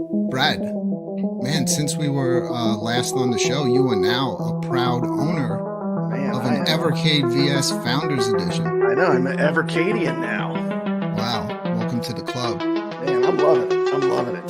Brad, man, since we were last on the show, you are now a proud owner Man, of an Evercade VS Founders Edition. I know, I'm an Evercadian now. Wow, welcome to the club. Man, I'm loving it. I'm loving it.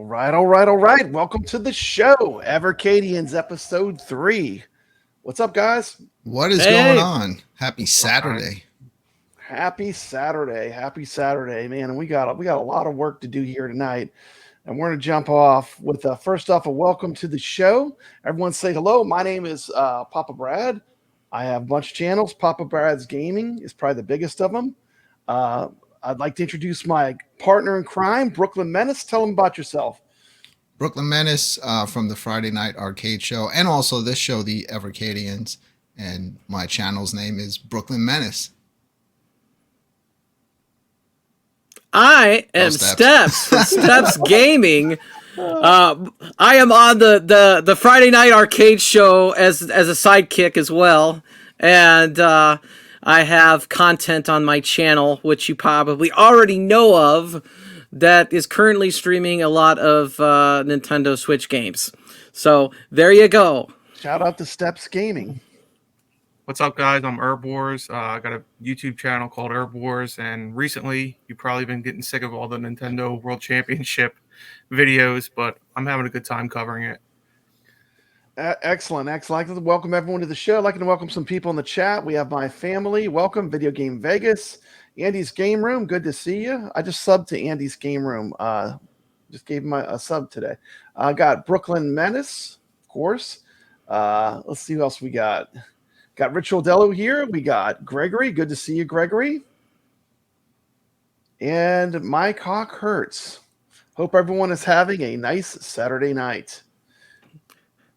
All right. Welcome to the show, Evercadians episode 3. What's up, guys? What is Hey. going on? Happy Saturday. Happy Saturday, man. And we got a lot of work to do here tonight. And we're going to jump off with first off a welcome to the show. Everyone say hello. My name is Papa Brad. I have a bunch of channels. Papa Brad's Gaming is probably the biggest of them. I'd like to introduce my partner in crime, Brooklyn Menace. Tell them about yourself. Brooklyn Menace from the Friday Night Arcade Show, and also this show, the Evercadians. And my channel's name is Brooklyn Menace. I am Steps from Steps Gaming. I am on the Friday Night Arcade Show as a sidekick as well, and I have content on my channel, which you probably already know of, that is currently streaming a lot of Nintendo Switch games. So there you go. Shout out to Steps Gaming. What's up, guys? I'm Herb Wars. I got a YouTube channel called Herb Wars, and recently you've probably been getting sick of all the Nintendo World Championship videos, but I'm having a good time covering it. Excellent. I'd like to welcome everyone to the show. I'd like to welcome some people in the chat. We have my family. Welcome, Video Game Vegas. Andy's Game Room, good to see you. I just subbed to Andy's Game Room. Just gave him a sub today. I got Brooklyn Menace, of course. Let's see who else we got. Got Rich Odello here. We got Gregory. Good to see you, Gregory. And my cock hurts. Hope everyone is having a nice Saturday night.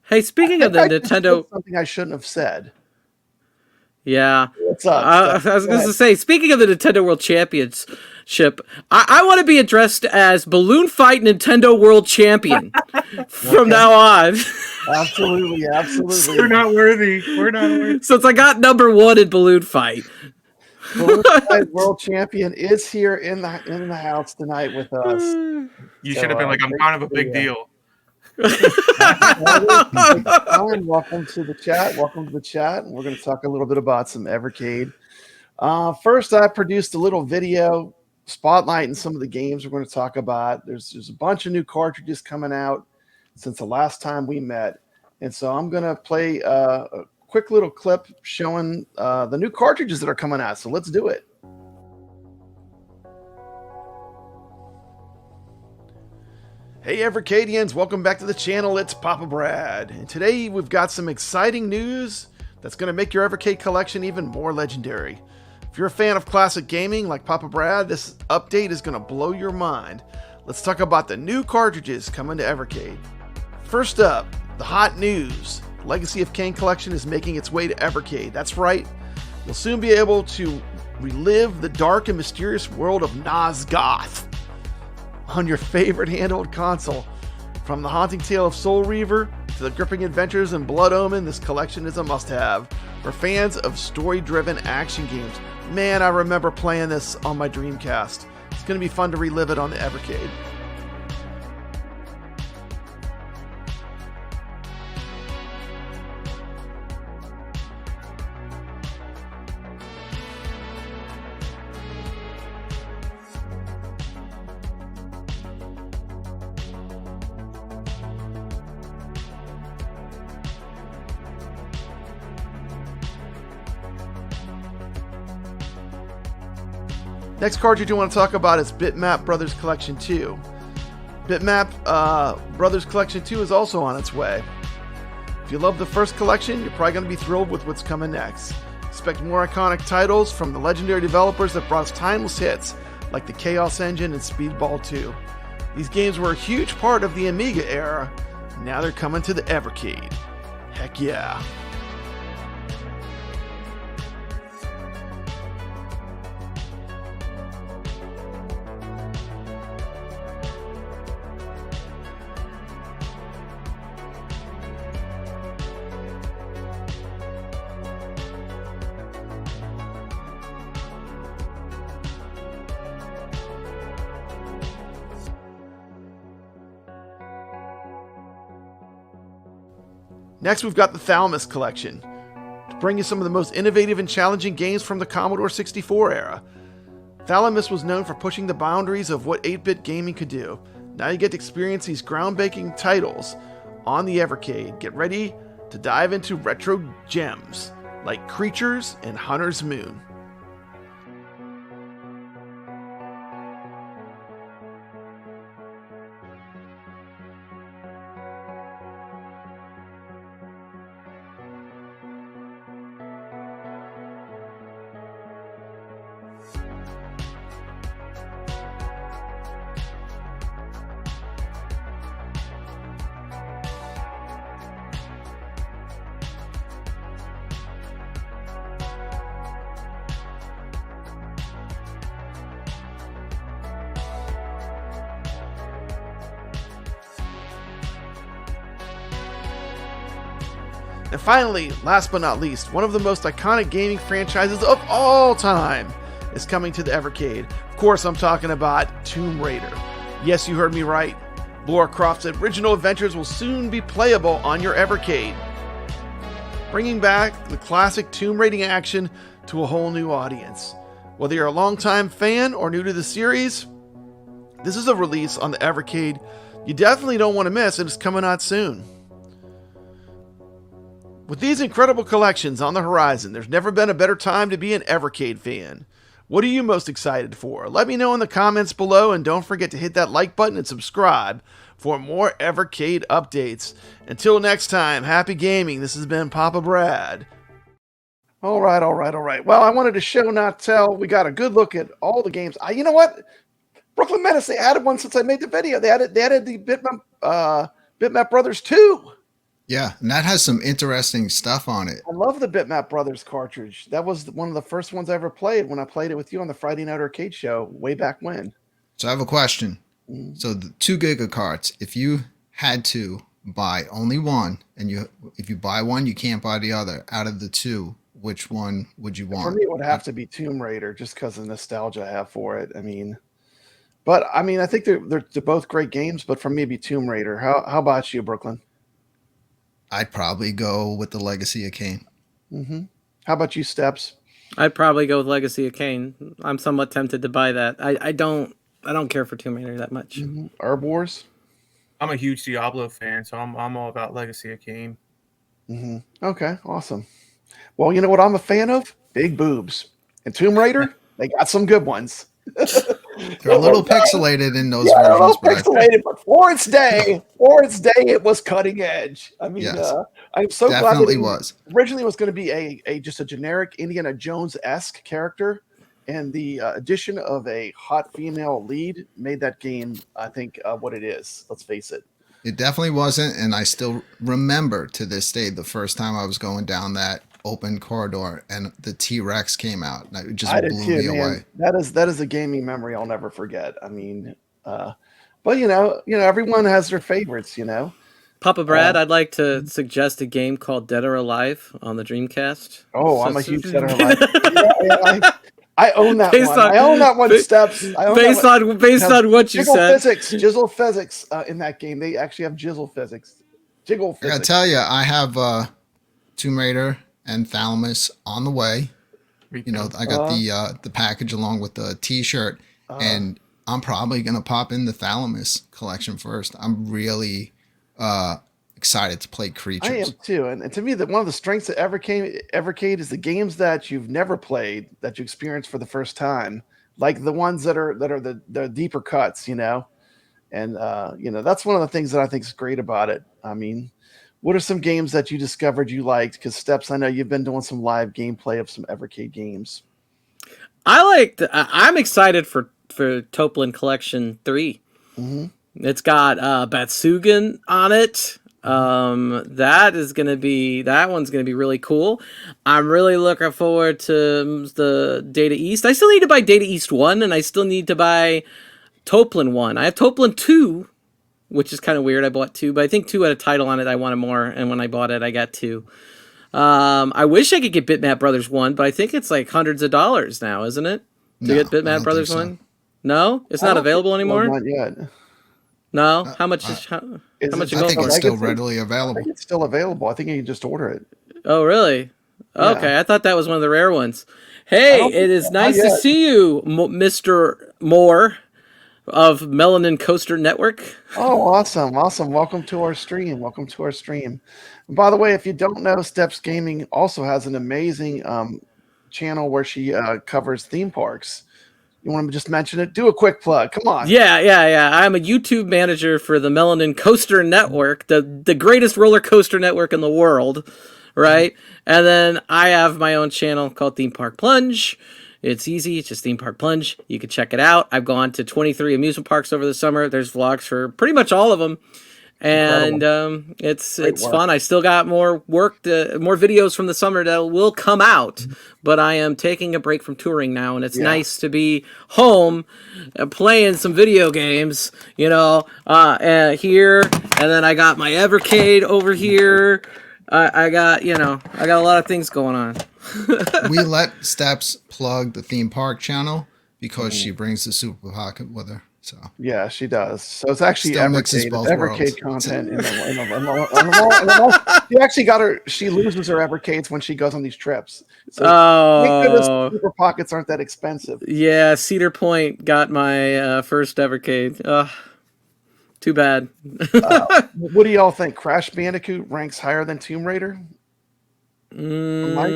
Hey, speaking of the Nintendo, something I shouldn't have said. Yeah. What's up? I was going to say, speaking of the Nintendo World Championship, I want to be addressed as Balloon Fight Nintendo World Champion from now on. Absolutely. We're not worthy. Since I got number 1 in Balloon Fight. Balloon Fight World Champion is here in the house tonight with us. You should have been like, I'm kind of a big deal. Welcome to the chat. And we're going to talk a little bit about some Evercade. First, I produced a little video spotlighting some of the games we're going to talk about. There's a bunch of new cartridges coming out since the last time we met, and so I'm going to play a quick little clip showing the new cartridges that are coming out. So let's do it. Hey Evercadians, welcome back to the channel. It's Papa Brad, and today we've got some exciting news that's going to make your Evercade collection even more legendary. If you're a fan of classic gaming like Papa Brad, this update is going to blow your mind. Let's talk about the new cartridges coming to Evercade. First up, the hot news. Legacy of Kain collection is making its way to Evercade. That's right, you'll soon be able to relive the dark and mysterious world of Nosgoth on your favorite handheld console. From the haunting tale of Soul Reaver to the gripping adventures in Blood Omen, this collection is a must-have for fans of story-driven action games. Man, I remember playing this on my Dreamcast. It's going to be fun to relive it on the Evercade. Next cartridge you want to talk about is Bitmap Brothers Collection 2. Bitmap Brothers Collection 2 is also on its way. If you love the first collection, you're probably going to be thrilled with what's coming next. Expect more iconic titles from the legendary developers that brought us timeless hits like the Chaos Engine and Speedball 2. These games were a huge part of the Amiga era. Now they're coming to the Evercade. Heck yeah. Next, we've got the Thalamus Collection, to bring you some of the most innovative and challenging games from the Commodore 64 era. Thalamus was known for pushing the boundaries of what 8-bit gaming could do. Now you get to experience these groundbreaking titles on the Evercade. Get ready to dive into retro gems like Creatures and Hunter's Moon. And finally, last but not least, one of the most iconic gaming franchises of all time is coming to the Evercade. Of course, I'm talking about Tomb Raider. Yes, you heard me right. Lara Croft's original adventures will soon be playable on your Evercade, bringing back the classic Tomb Raiding action to a whole new audience. Whether you're a longtime fan or new to the series, this is a release on the Evercade you definitely don't want to miss, and it's coming out soon. With these incredible collections on the horizon, there's never been a better time to be an Evercade fan. What are you most excited for? Let me know in the comments below, and don't forget to hit that like button and subscribe for more Evercade updates. Until next time, happy gaming. This has been Papa Brad. All right. Well, I wanted to show, not tell. We got a good look at all the games. You know what? Brooklyn Menace, they added one since I made the video. They added the Bitmap Brothers 2. Yeah, and that has some interesting stuff on it. I love the Bitmap Brothers cartridge. That was one of the first ones I ever played when I played it with you on the Friday Night Arcade show way back when. So I have a question. So the 2 giga carts, if you had to buy only one, and if you buy one, you can't buy the other. Out of the 2, which one would you want? For me, it would have to be Tomb Raider, just because of the nostalgia I have for it. I think they're both great games, but for me, it'd be Tomb Raider. How about you, Brooklyn? I'd probably go with the Legacy of Kain. How about you, Steps? I'd probably go with Legacy of Kain. I'm somewhat tempted to buy that. I don't care for Tomb Raider that much. Herb Wars? I'm a huge Diablo fan, so I'm all about Legacy of Kain. Okay, awesome. Well, you know what I'm a fan of? Big boobs. And Tomb Raider, they got some good ones. They're a little pixelated in those versions. versions. Pixelated, but for its day, it was cutting edge. I mean, yes, I'm so definitely glad was. Originally, it was going to be just a generic Indiana Jones-esque character, and the addition of a hot female lead made that game, I think, what it is. Let's face it. It definitely wasn't, and I still remember to this day the first time I was going down that open corridor and the T-Rex came out. It just blew me away. That is a gaming memory I'll never forget. I mean, but you know, everyone has their favorites. Papa Brad, I'd like to suggest a game called Dead or Alive on the Dreamcast. Oh, I'm a huge Dead or Alive. I own that one. I own that one, Steps. Based on what you said. Jizzle physics in that game. They actually have jizzle physics. Jiggle physics. I gotta tell you, I have Tomb Raider and Thalamus on the way. I got the package along with the T-shirt, and I'm probably gonna pop in the Thalamus collection first. I'm really excited to play Creatures. I am too, and to me, one of the strengths of Evercade is the games that you've never played that you experience for the first time, like the ones that are the deeper cuts, and that's one of the things that I think is great about it. I mean, what are some games that you discovered you liked? Because Steps, I know you've been doing some live gameplay of some Evercade games. I'm excited for Toplin Collection 3. It's got Batsugan on it. That one's gonna be really cool. I'm really looking forward to the Data East. I still need to buy Data East 1, and I still need to buy Toplin 1. I have Toplin 2, which is kind of weird. I bought 2, but I think 2 had a title on it. I wanted more, and when I bought it, I got 2. I wish I could get Bitmap Brothers 1, but I think it's like hundreds of dollars now, isn't it? To get Bitmap Brothers 1? No? It's not available anymore? Not yet. No? How much is how much? I think it's still readily available. I think it's still available. I think you can just order it. Oh, really? Okay, yeah. I thought that was one of the rare ones. Hey, it is nice to see you, Mr. Moore. of Melanin Coaster Network. Oh, awesome. Welcome to our stream. And by the way, if you don't know, Steps Gaming also has an amazing channel where she covers theme parks. You want to just mention it? Do a quick plug. Come on. Yeah. I'm a YouTube manager for the Melanin Coaster Network, the greatest roller coaster network in the world, right? And then I have my own channel called Theme Park Plunge. It's easy. It's just Theme Park Plunge. You can check it out. I've gone to 23 amusement parks over the summer. There's vlogs for pretty much all of them. And it's fun. I still got more more videos from the summer that will come out, but I am taking a break from touring now, and it's nice to be home playing some video games, here, and then I got my Evercade over here. I got a lot of things going on. We let Steps plug the theme park channel because she brings the Super Pocket with her. So yeah, she does. So it's actually Still mixes both Evercade worlds. content. She actually got her. She loses her Evercades when she goes on these trips. So thank goodness Super Pockets aren't that expensive. Yeah, Cedar Point got my first Evercade. Too bad. What do y'all think? Crash Bandicoot ranks higher than Tomb Raider? Mike?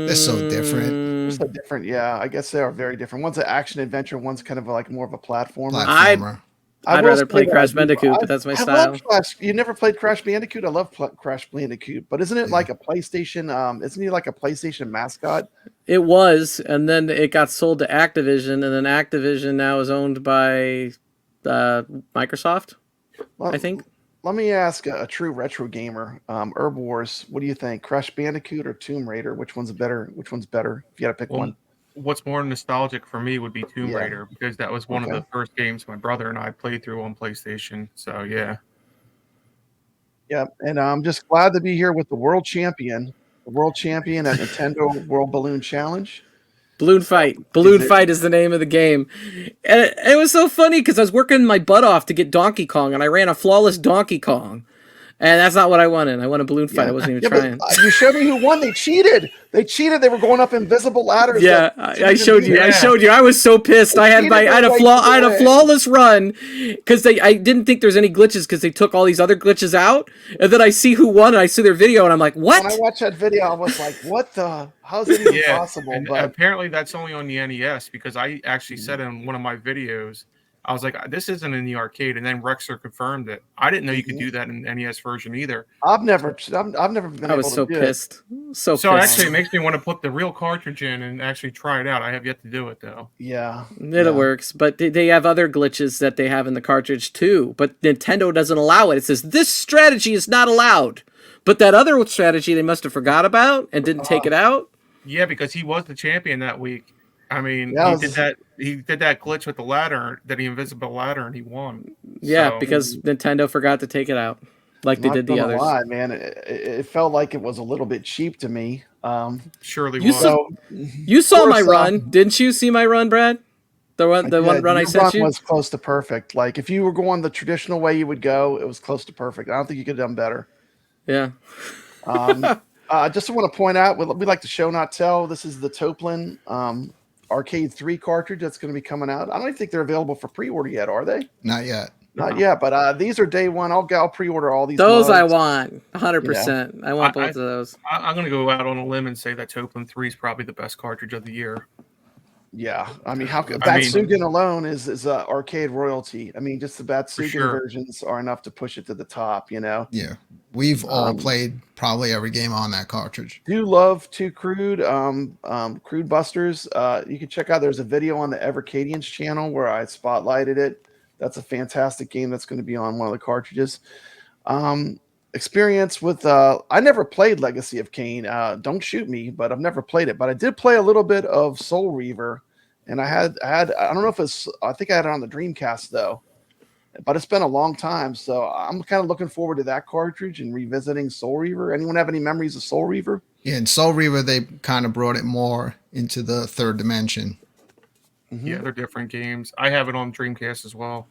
they're so different. They're so different. Yeah, I guess they are very different. One's an action adventure. One's kind of like more of a platformer. I'd rather play Crash Bandicoot, but that's my style. You never played Crash Bandicoot? I love Crash Bandicoot, but isn't it like a PlayStation? Isn't he like a PlayStation mascot? It was, and then it got sold to Activision, and then Activision now is owned by Microsoft, I think. Let me ask a true retro gamer, Herb Wars. What do you think, Crash Bandicoot or Tomb Raider? Which one's better? If you got to pick one. What's more nostalgic for me would be Tomb Raider, because that was one of the first games my brother and I played through on PlayStation. So yeah. And I'm just glad to be here with the world champion at Nintendo World Balloon Challenge. Balloon Fight is the name of the game. And it was so funny because I was working my butt off to get Donkey Kong, and I ran a flawless Donkey Kong. And that's not what I wanted. I wanted a balloon fight. I wasn't even trying. You showed me who won. They cheated. They were going up invisible ladders. Yeah, I showed you. I was so pissed. I had a flawless run because I didn't think there's any glitches because they took all these other glitches out. And then I see who won, and I see their video, and I'm like, what? When I watched that video, I was like, what the? How's it even possible? And apparently that's only on the NES, because I actually said in one of my videos, I was like, this isn't in the arcade, and then Rexer confirmed it. I didn't know you could do that in the NES version either. I've never been able to do it. I was so pissed. So pissed. Actually, it makes me want to put the real cartridge in and actually try it out. I have yet to do it, though. Yeah. It works, but they have other glitches that they have in the cartridge, too. But Nintendo doesn't allow it. It says, this strategy is not allowed. But that other strategy they must have forgot about and didn't take it out. Yeah, because he was the champion that week. I mean, he did that glitch with the ladder, the invisible ladder, and he won. Yeah, because Nintendo forgot to take it out, like they did the others. Lie, man, it felt like it was a little bit cheap to me. Surely you saw my run, didn't you? See my run, Brad? The one run I sent you was close to perfect. Like if you were going the traditional way you would go, it was close to perfect. I don't think you could have done better. Yeah. Just want to point out, we like to show not tell. This is the Toplin Arcade 3 cartridge that's going to be coming out. I don't even think they're available for pre-order yet, are they? Not yet. Not yet, but these are day one. I'll pre-order all these. Those modes. I want 100%. I want both of those. I'm going to go out on a limb and say that Toplin 3 is probably the best cartridge of the year. Yeah, I mean, Batsugan alone is arcade royalty. I mean, just the Batsugan versions are enough to push it to the top. Yeah, we've all played probably every game on that cartridge. Do love Too Crude, Crude Busters. You can check out. There's a video on the Evercadians channel where I spotlighted it. That's a fantastic game that's going to be on one of the cartridges. Experience with I never played Legacy of Kain. Don't shoot me, but I've never played it. But I did play a little bit of Soul Reaver, and I don't know if I think I had it on the Dreamcast though, but it's been a long time, so I'm kind of looking forward to that cartridge and revisiting Soul Reaver. Anyone have any memories of Soul Reaver? Yeah, in Soul Reaver they kind of brought it more into the third dimension. Yeah, they're different games. I have it on Dreamcast as well.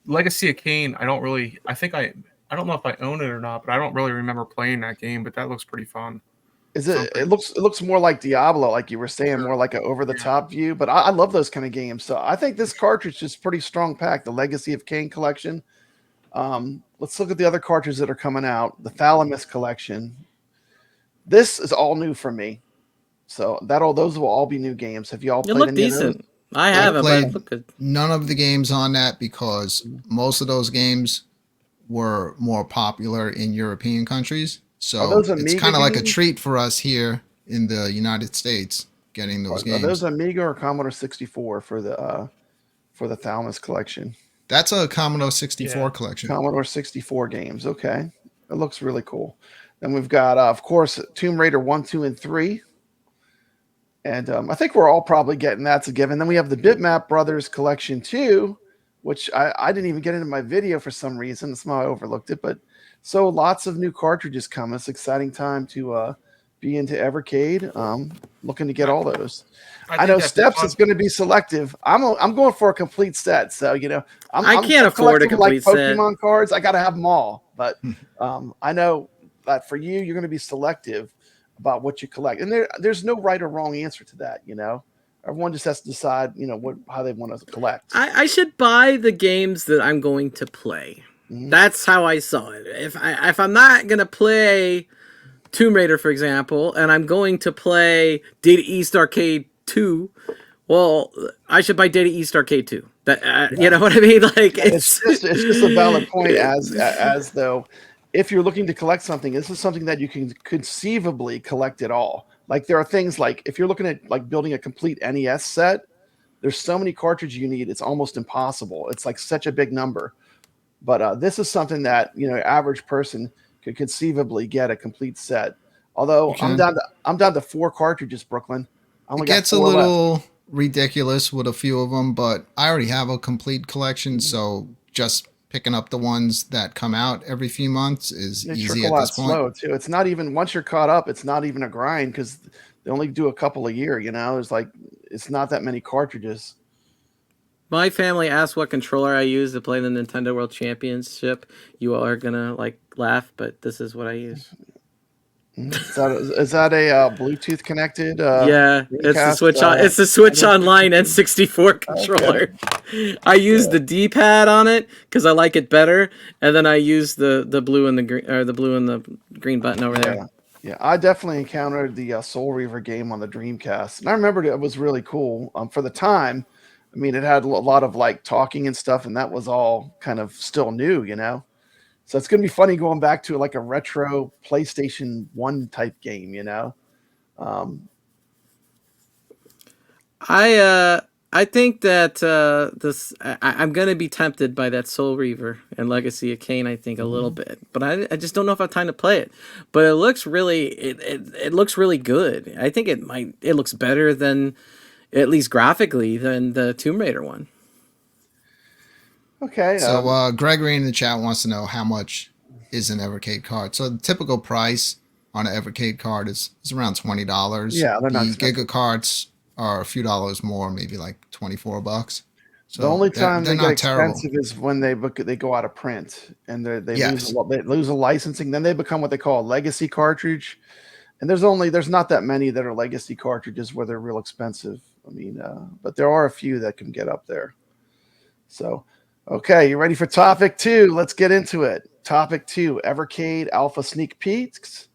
Legacy of Kain, I don't know if I own it or not, but I don't really remember playing that game, but that looks pretty fun. Is it? It looks more like Diablo, like you were saying, more like an over-the-top view. But I love those kind of games. So I think this cartridge is pretty strong pack. The Legacy of Kain collection. Let's look at the other cartridges that are coming out. The Thalamus collection. This is all new for me. So those will all be new games. Have you all played? It looked decent. I haven't played but good. none of the games on that because most of those games were more popular in European countries. So it's kind of like a treat for us here in the United States getting those games. Are those Amiga or Commodore 64 for the Thalamus collection? That's a Commodore 64 collection. Commodore 64 games. Okay. It looks really cool. Then we've got, of course, Tomb Raider 1, 2, and 3. And I think we're all probably getting that's a given. Then we have the Bitmap Brothers collection 2, which I didn't even get into my video for some reason. That's why I overlooked it. But so lots of new cartridges coming. It's an exciting time to be into Evercade. Looking to get all those. I know Steps is going to be selective. I'm going for a complete set. So I can't afford a complete set. Pokemon cards. I got to have them all. But I know that for you, you're going to be selective about what you collect, and there's no right or wrong answer to that. Everyone just has to decide, how they want to collect. I should buy the games that I'm going to play. Mm-hmm. That's how I saw it. If I'm not going to play Tomb Raider, for example, and I'm going to play Data East Arcade 2, well, I should buy Data East Arcade 2. That you know what I mean? Like it's just a valid point. As though, if you're looking to collect something, this is something that you can conceivably collect it all. Like there are things like if you're looking at like building a complete NES set, there's so many cartridges you need, it's almost impossible. It's like such a big number. But this is something that average person could conceivably get a complete set. Although I'm down to 4 cartridges, Brooklyn. It gets a little ridiculous with a few of them, but I already have a complete collection, so just picking up the ones that come out every few months is easy at this point. Slow too. It's not even once you're caught up. It's not even a grind because they only do a couple a year. It's not that many cartridges. My family asked what controller I use to play the Nintendo World Championship. You all are gonna laugh, but this is what I use. Is that a Bluetooth connected? Yeah, it's the Switch on. It's the Switch Online N64 controller. Okay. I use the D-pad on it because I like it better, and then I use the blue and the green, or the blue and the green button over there. Yeah, I definitely encountered the Soul Reaver game on the Dreamcast, and I remembered it was really cool for the time. I mean, it had a lot of talking and stuff, and that was all kind of still new, So it's going to be funny going back to a retro PlayStation 1 type game, I think that I'm going to be tempted by that Soul Reaver and Legacy of Kain, I think, a little bit. But I just don't know if I have time to play it. But it looks really it looks really good. I think it looks better than, at least graphically, than the Tomb Raider one. Okay. So Gregory in the chat wants to know how much is an Evercade card. So the typical price on an Evercade card is around $20. Yeah, they're not the expensive. Giga cards are a few dollars more, maybe like $24. So the only time they get terrible. expensive is when they go out of print and they lose a licensing. Then they become what they call a legacy cartridge. And there's not that many that are legacy cartridges where they're real expensive. I mean, but there are a few that can get up there. So, okay, you ready for topic 2? Let's get into it. Topic 2, Evercade ALPHA sneak peeks.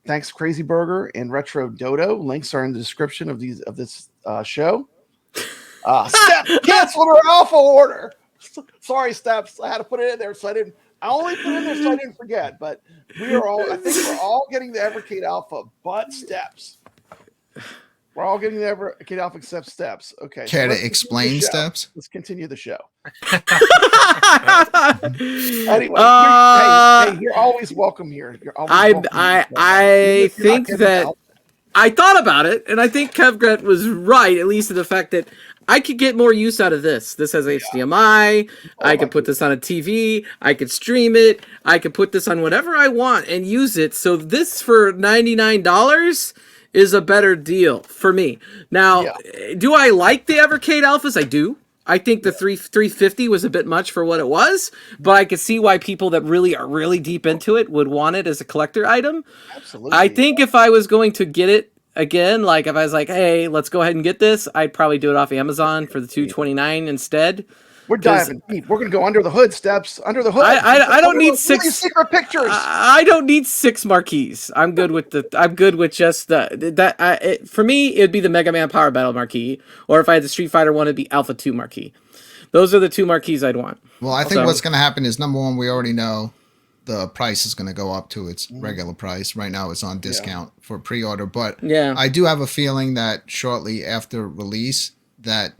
Thanks, Crazy Burger and Retro Dodo. Links are in the description of this show. Steps canceled her Alpha order. Sorry, Steps. I had to put it in there I only put it in there so I didn't forget. But I think we're all getting the Evercade ALPHA, but Steps. We're all getting the Evercade ALPHA except Steps. Okay. Care to explain Steps? Let's continue the show. Anyway, you're always welcome here. I think that I thought about it, and I think Kevgret was right, at least in the fact that I could get more use out of this. This has HDMI. I could put this on a TV. I could stream it. I could put this on whatever I want and use it. So this for $99 is a better deal for me. Now, do I like the Evercade Alphas? I do. I think the 350 was a bit much for what it was, but I could see why people that really are really deep into it would want it as a collector item. Absolutely. I think if I was going to get it again, like if I was like, hey, let's go ahead and get this, I'd probably do it off Amazon for the $229 instead. We're diving deep. We're gonna go under the hood, Steps. Under the hood. I don't need six secret pictures. I don't need 6 marquees. I'm good with just for me, it'd be the Mega Man Power Battle marquee, or if I had the Street Fighter one, it'd be Alpha 2 marquee. Those are the 2 marquees I'd want. Well, I think what's going to happen is, number one, we already know the price is going to go up to its regular price. Right now it's on discount for pre-order, but I do have a feeling that shortly after release that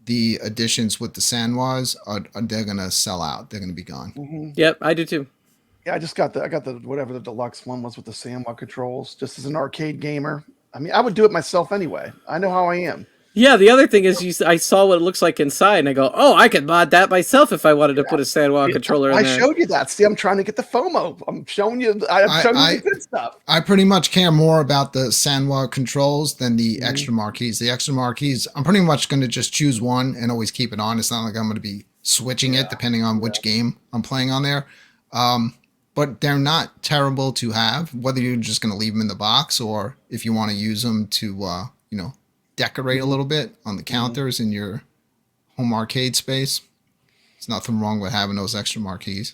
the editions with the Sanwas they're going to sell out. They're going to be gone. Yep, I do too. Yeah, I got the whatever the deluxe one was with the Sanwa controls, just as an arcade gamer. I mean, I would do it myself anyway. I know how I am. Yeah, the other thing is I saw what it looks like inside, and I go, oh, I could mod that myself if I wanted to put a Sanwa controller in there. I showed you that. See, I'm trying to get the FOMO. I'm showing you the good stuff. I pretty much care more about the Sanwa controls than the extra marquees. The extra marquees, I'm pretty much going to just choose one and always keep it on. It's not like I'm going to be switching it depending on which game I'm playing on there. But they're not terrible to have, whether you're just going to leave them in the box or if you want to use them to, decorate a little bit on the counters in your home arcade space. There's nothing wrong with having those extra marquees.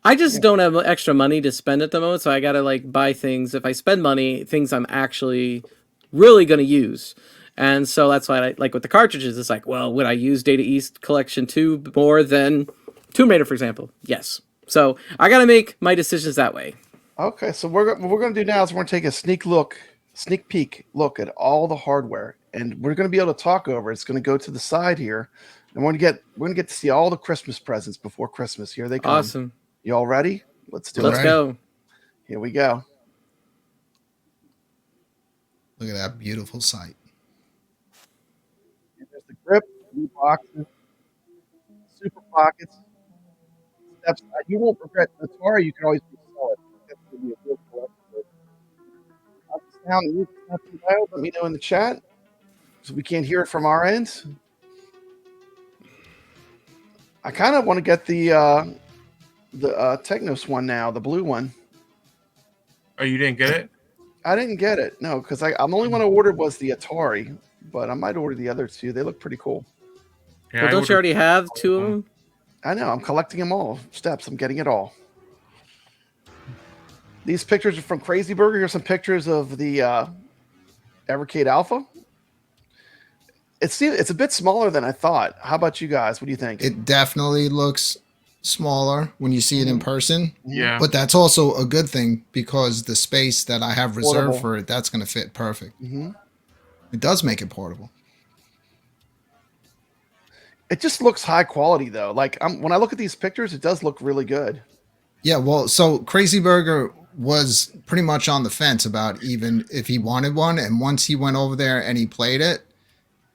I just don't have extra money to spend at the moment, so I gotta like buy things. If I spend money, things I'm actually really gonna use. And so that's why I like with the cartridges, it's like, well, would I use Data East Collection 2 more than Tomb Raider, for example? Yes. So I gotta make my decisions that way. Okay, so what we're gonna do now is we're gonna take a sneak peek look at all the hardware, and we're going to be able to talk over. It's going to go to the side here, and we're going to get to see all the Christmas presents before Christmas. Here they come. Awesome. You all ready? Let's go. Here we go. Look at that beautiful sight. There's the grip, new boxes, super pockets. Steps. You won't regret the Atari. You can always resell it. That's going to be a real collection. Let me know in the chat so we can't hear it from our end. I kind of want to get the Technos one now, the blue one. Oh, you didn't get it? I didn't get it, no, because I'm the only one I ordered was the Atari, but I might order the other two. They look pretty cool. Yeah, well, don't you already have 2 of them? I know. I'm collecting them all. Steps. I'm getting it all. These pictures are from Crazy Burger. Here's some pictures of the Evercade ALPHA. It's a bit smaller than I thought. How about you guys? What do you think? It definitely looks smaller when you see it in person. Yeah. But that's also a good thing because the space that I have reserved for it, that's going to fit perfect. It does make it portable. It just looks high quality, though. Like when I look at these pictures, it does look really good. Yeah, well, so Crazy Burger was pretty much on the fence about even if he wanted one, and once he went over there and he played it,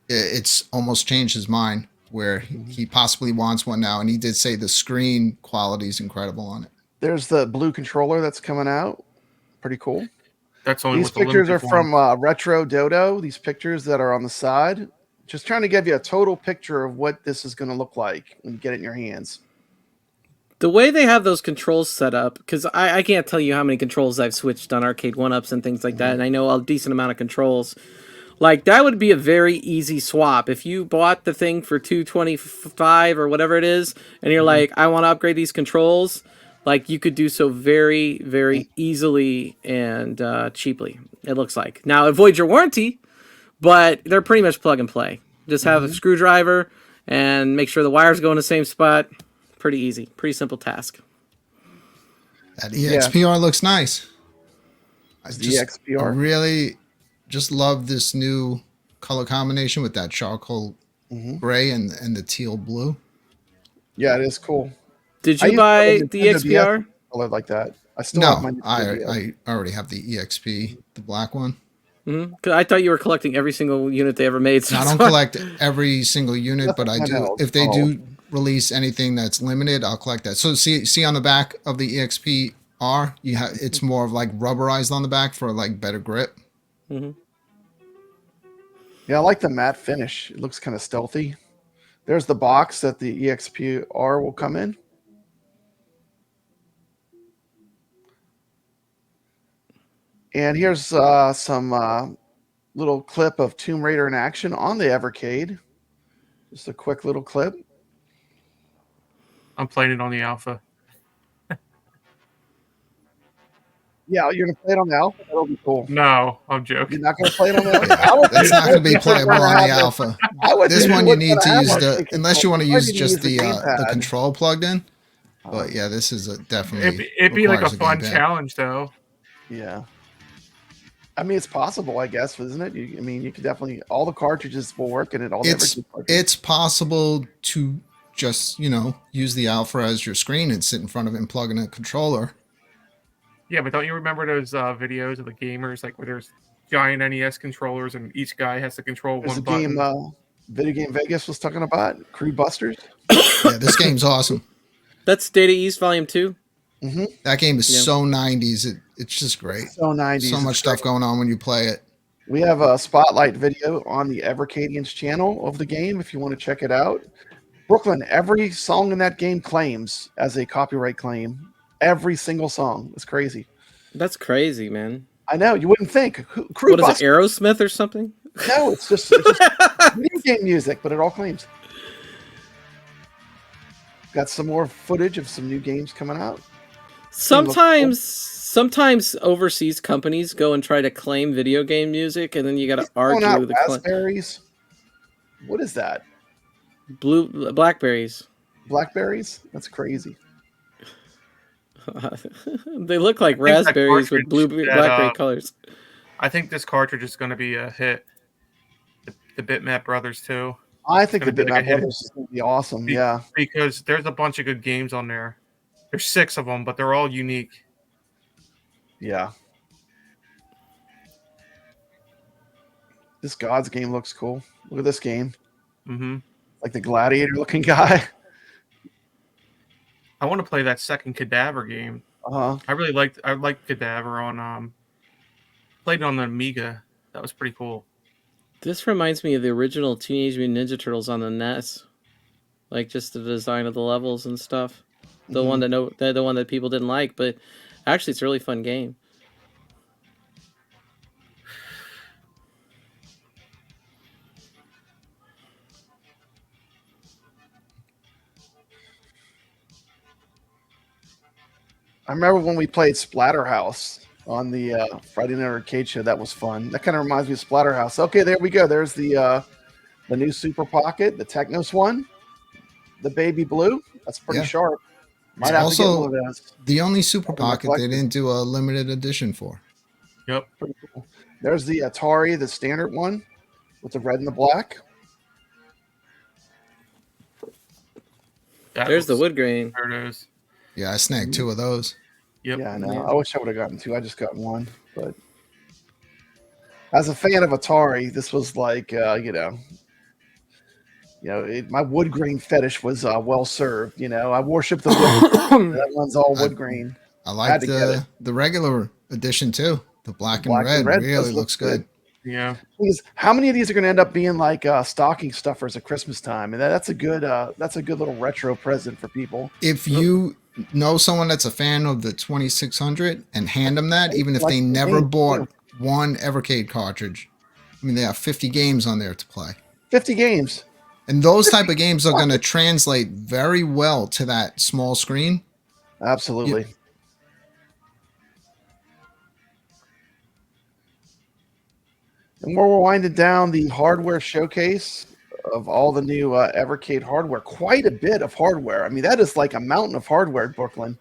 it's almost changed his mind where he possibly wants one now, and he did say the screen quality is incredible on it. There's the blue controller that's coming out. Pretty cool. That's only these pictures are from Retro Dodo. These pictures that are on the side, just trying to give you a total picture of what this is going to look like when you get it in your hands. The way they have those controls set up, because I can't tell you how many controls I've switched on Arcade 1-Ups and things like that, and I know a decent amount of controls. Like, that would be a very easy swap. If you bought the thing for $225 or whatever it is, and you're like, I want to upgrade these controls, like, you could do so very, very easily and cheaply, it looks like. Now, it voids your warranty, but they're pretty much plug and play. Just have a screwdriver and make sure the wires go in the same spot. Pretty easy. Pretty simple task. That EXPR looks nice. EXPR. I really just love this new color combination with that charcoal gray and the teal blue. Yeah, it is cool. Did you buy the EXPR? Color like that. I still have my I already have the EXP, the black one. Because I thought you were collecting every single unit they ever made. So I don't collect every single unit, but I do. If they do release anything that's limited, I'll collect that. So see on the back of the EXPR, it's more of like rubberized on the back for like better grip. Yeah, I like the matte finish. It looks kind of stealthy. There's the box that the EXPR will come in. And here's some little clip of Tomb Raider in action on the Evercade. Just a quick little clip. I'm playing it on the Alpha. Yeah, you're going to play it on the Alpha? That'll be cool. No, I'm joking. You're not going to play it on the Alpha? Yeah, that's not going to be playable on the Alpha. This one you need to use unless you want to use just the control plugged in. But yeah, this is definitely. It'd be like a fun challenge, though. Yeah. I mean, it's possible, I guess, isn't it? You could definitely, all the cartridges will work in it. It's possible to just, use the Alpha as your screen and sit in front of it and plug in a controller. Yeah, but don't you remember those videos of the gamers, like where there's giant NES controllers and each guy has to control one button? Game, Video Game Vegas was talking about, Crew Busters. Yeah, this game's awesome. That's Data East Volume 2. Mm-hmm. That game is so 90s. It's just great. So 90s. So much stuff going on when you play it. We have a spotlight video on the Evercadians channel of the game if you want to check it out. Brooklyn, every song in that game claims as a copyright claim. Every single song. It's crazy. That's crazy, man. I know. You wouldn't think. What is it, Aerosmith or something? No, it's just video game music, but it all claims. Got some more footage of some new games coming out. Sometimes overseas companies go and try to claim video game music, and then you got to argue the raspberries. What is that? Blackberries. Blackberries? That's crazy. They look like raspberries with blackberry colors. I think this cartridge is going to be a hit. The Bitmap Brothers too. I think the Bitmap Brothers is going to be awesome. Yeah, because there's a bunch of good games on there. There's 6 of them, but they're all unique. Yeah. This Gods game looks cool. Look at this game. Mm-hmm. Like the gladiator looking guy. I want to play that second Cadaver game. I liked Cadaver on played it on the Amiga. That was pretty cool. This reminds me of the original Teenage Mutant Ninja Turtles on the NES. Like just the design of the levels and stuff. The one that people didn't like, but actually it's a really fun game. I remember when we played Splatterhouse on the Friday Night Arcade show. That was fun. That kind of reminds me of Splatterhouse. Okay, there we go. There's the new Super Pocket, the Technos one, the Baby Blue. That's pretty sharp. Might have to get one of those. The only Super Pocket they didn't do a limited edition for. Yep. Pretty cool. There's the Atari, the standard one with the red and the black. There's the wood grain. There it is. Yeah, I snagged 2 of those. Yep. Yeah, I know. I wish I would have gotten 2. I just got 1. But as a fan of Atari, this was like, my wood grain fetish was well served. I worship the wood. That one's all wood grain. I like the regular edition too. The black and red really looks good. Yeah. Because how many of these are going to end up being like stocking stuffers at Christmas time? And that's a good little retro present for people. If you know someone that's a fan of the 2600 and hand them that, even if they never bought one Evercade cartridge, I mean, they have 50 games on there to play. 50 games. And those type of games are going to translate very well to that small screen. Absolutely. And we're winding down the hardware showcase of all the new Evercade hardware. Quite a bit of hardware. I mean, that is like a mountain of hardware, Brooklyn.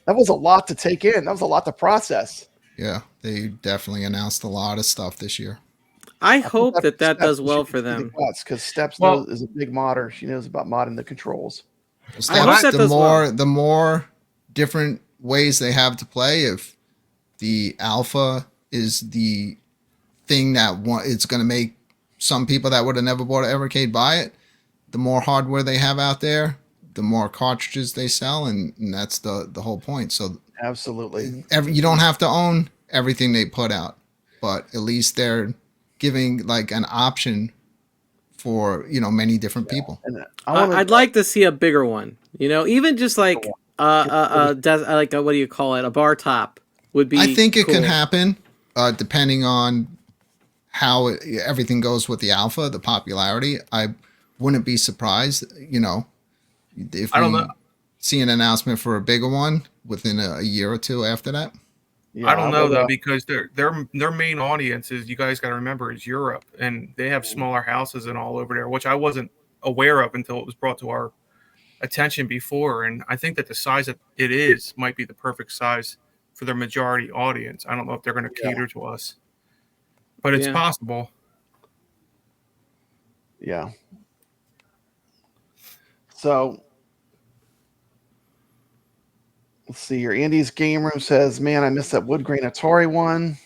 That was a lot to take in. That was a lot to process. Yeah, they definitely announced a lot of stuff this year. I hope that does well for them. Because Steps is a big modder. She knows about modding the controls. Steps, the more different ways they have to play. If the Alpha is the thing that it's going to make some people that would have never bought an Evercade buy it, the more hardware they have out there, the more cartridges they sell, and that's the whole point. So absolutely, you don't have to own everything they put out, but at least they're giving like an option for many different people. And I'd like to see a bigger one. Even just like what do you call it? A bar top would be. I think it cool. can happen, depending on how everything goes with the alpha, the popularity. I wouldn't be surprised, if we see an announcement for a bigger one within a year or two after that. Yeah, I don't know though, because their main audience is, you guys got to remember, is Europe, and they have smaller houses and all over there, which I wasn't aware of until it was brought to our attention before. And I think that the size that it is might be the perfect size for their majority audience. I don't know if they're going to cater to us, but it's possible. Yeah. So let's see here. Andy's Game Room says, "Man, I missed that wood grain Atari one.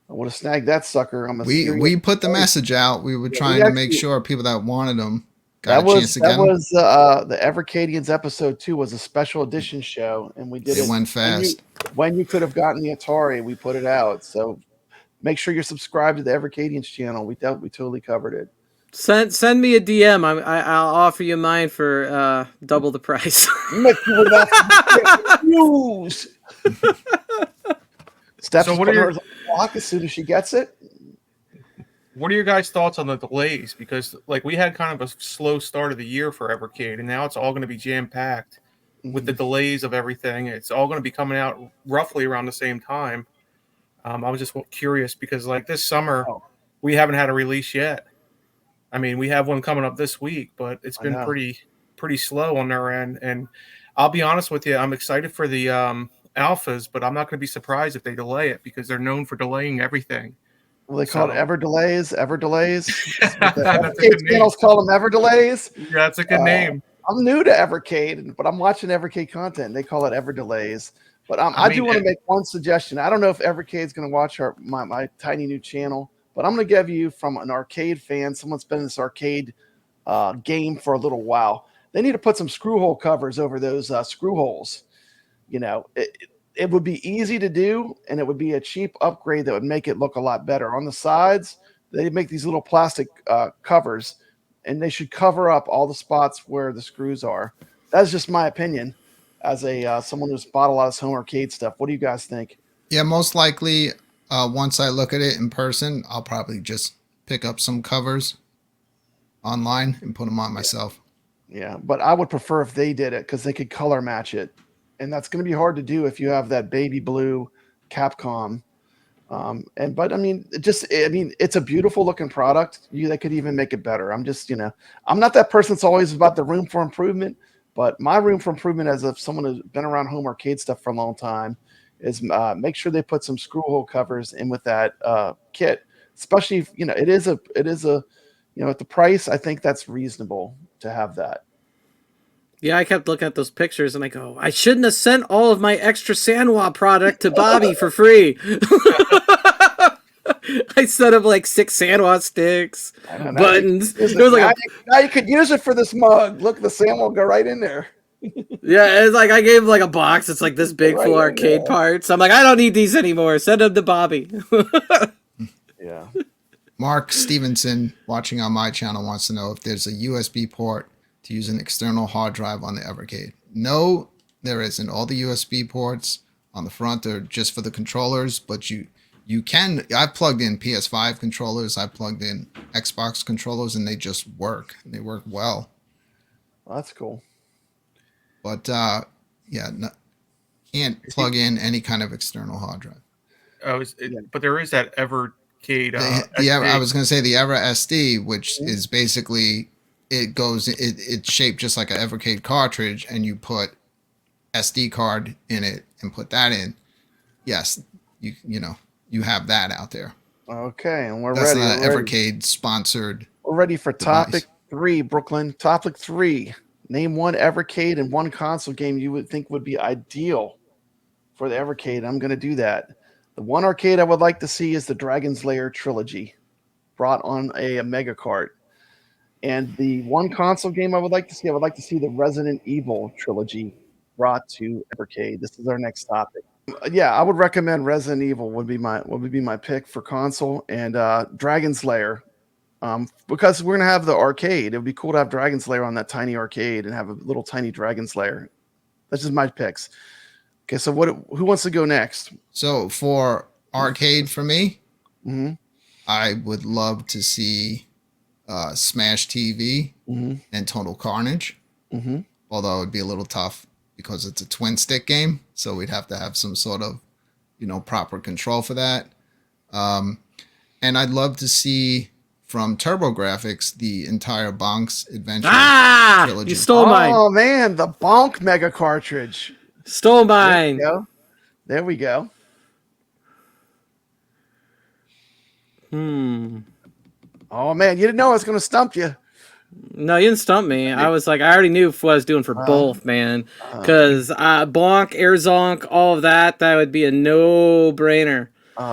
I would have snagged that sucker." We put the message out. We were trying to make sure people that wanted them got a chance to get them. That was the Evercadians episode 2 was a special edition show, and we did it. It went fast. When you could have gotten the Atari, we put it out. So make sure you're subscribed to the Evercadians channel. We totally covered it. Send me a DM. I'll offer you mine for double the price. Steps so what are your block as soon as she gets it? What are your guys' thoughts on the delays? Because like we had kind of a slow start of the year for Evercade, and now it's all going to be jam packed with the delays of everything. It's all going to be coming out roughly around the same time. I was just curious because like this summer we haven't had a release yet. I mean, we have one coming up this week, but it's been pretty slow on their end. And I'll be honest with you, I'm excited for the alphas, but I'm not going to be surprised if they delay it because they're known for delaying everything. Well, they call it Ever Delays. The channels call them Ever Delays. Yeah, that's a good name. I'm new to Evercade, but I'm watching Evercade content. They call it Ever Delays. But I do want to make one suggestion. I don't know if Evercade's going to watch my tiny new channel. But I'm going to give you, from an arcade fan, someone's been in this arcade game for a little while. They need to put some screw hole covers over those screw holes. It would be easy to do, and it would be a cheap upgrade that would make it look a lot better. On the sides, they make these little plastic covers, and they should cover up all the spots where the screws are. That's just my opinion as someone who's bought a lot of home arcade stuff. What do you guys think? Yeah, most likely. Once I look at it in person, I'll probably just pick up some covers online and put them on myself. Yeah, but I would prefer if they did it because they could color match it. And that's going to be hard to do if you have that baby blue Capcom. But I mean, it's a beautiful looking product. They could even make it better. I'm not that person that's always about the room for improvement, but my room for improvement as someone who's been around home arcade stuff for a long time is make sure they put some screw hole covers in with that kit, especially if it is a at the price. I think that's reasonable to have that. Yeah, I kept looking at those pictures and I go, I shouldn't have sent all of my extra Sanwa product to Bobby for free. I set up like 6 Sanwa sticks, buttons. Now you could use it for this mug. Look, the Sanwa will go right in there. Yeah, it's like I gave him like a box. It's like this big full arcade parts. I'm like, I don't need these anymore. Send them to Bobby. Yeah. Mark Stevenson, watching on my channel, wants to know if there's a USB port to use an external hard drive on the Evercade. No, there isn't. All the USB ports on the front are just for the controllers, but you can. I've plugged in PS5 controllers. I've plugged in Xbox controllers, and they just work. They work well. Well, that's cool. But can't plug in any kind of external hard drive. But there is that Evercade. I was going to say the Ever SD, which is basically it's shaped just like an Evercade cartridge, and you put SD card in it and put that in. Yes, you have that out there. Okay, and That's ready. That's not Evercade sponsored. We're ready for device. topic 3, Brooklyn. Topic 3. Name one Evercade and one console game you would think would be ideal for the Evercade. I'm going to do that. The one arcade I would like to see is the Dragon's Lair trilogy brought on a Mega Cart. And the one console game I would like to see the Resident Evil trilogy brought to Evercade. This is our next topic. Yeah, I would recommend Resident Evil would be my pick for console, and Dragon's Lair Because we're gonna have the arcade. It would be cool to have Dragon Slayer on that tiny arcade and have a little tiny Dragon Slayer. That's just my picks. Okay, so who wants to go next? So for arcade for me, Mm-hmm. I would love to see Smash TV and Total Carnage. Mm-hmm. Although it would be a little tough because it's a twin stick game, so we'd have to have some sort of, proper control for that. And I'd love to see from TurboGrafx the entire Bonk's Adventure trilogy. You stole mine. Oh man, the Bonk Mega cartridge. Stole mine. There we go. Oh man, you didn't know I was going to stump you. No, you didn't stump me. I was like, I already knew what I was doing for both, man. Because Bonk, Air Zonk, all of that would be a no-brainer.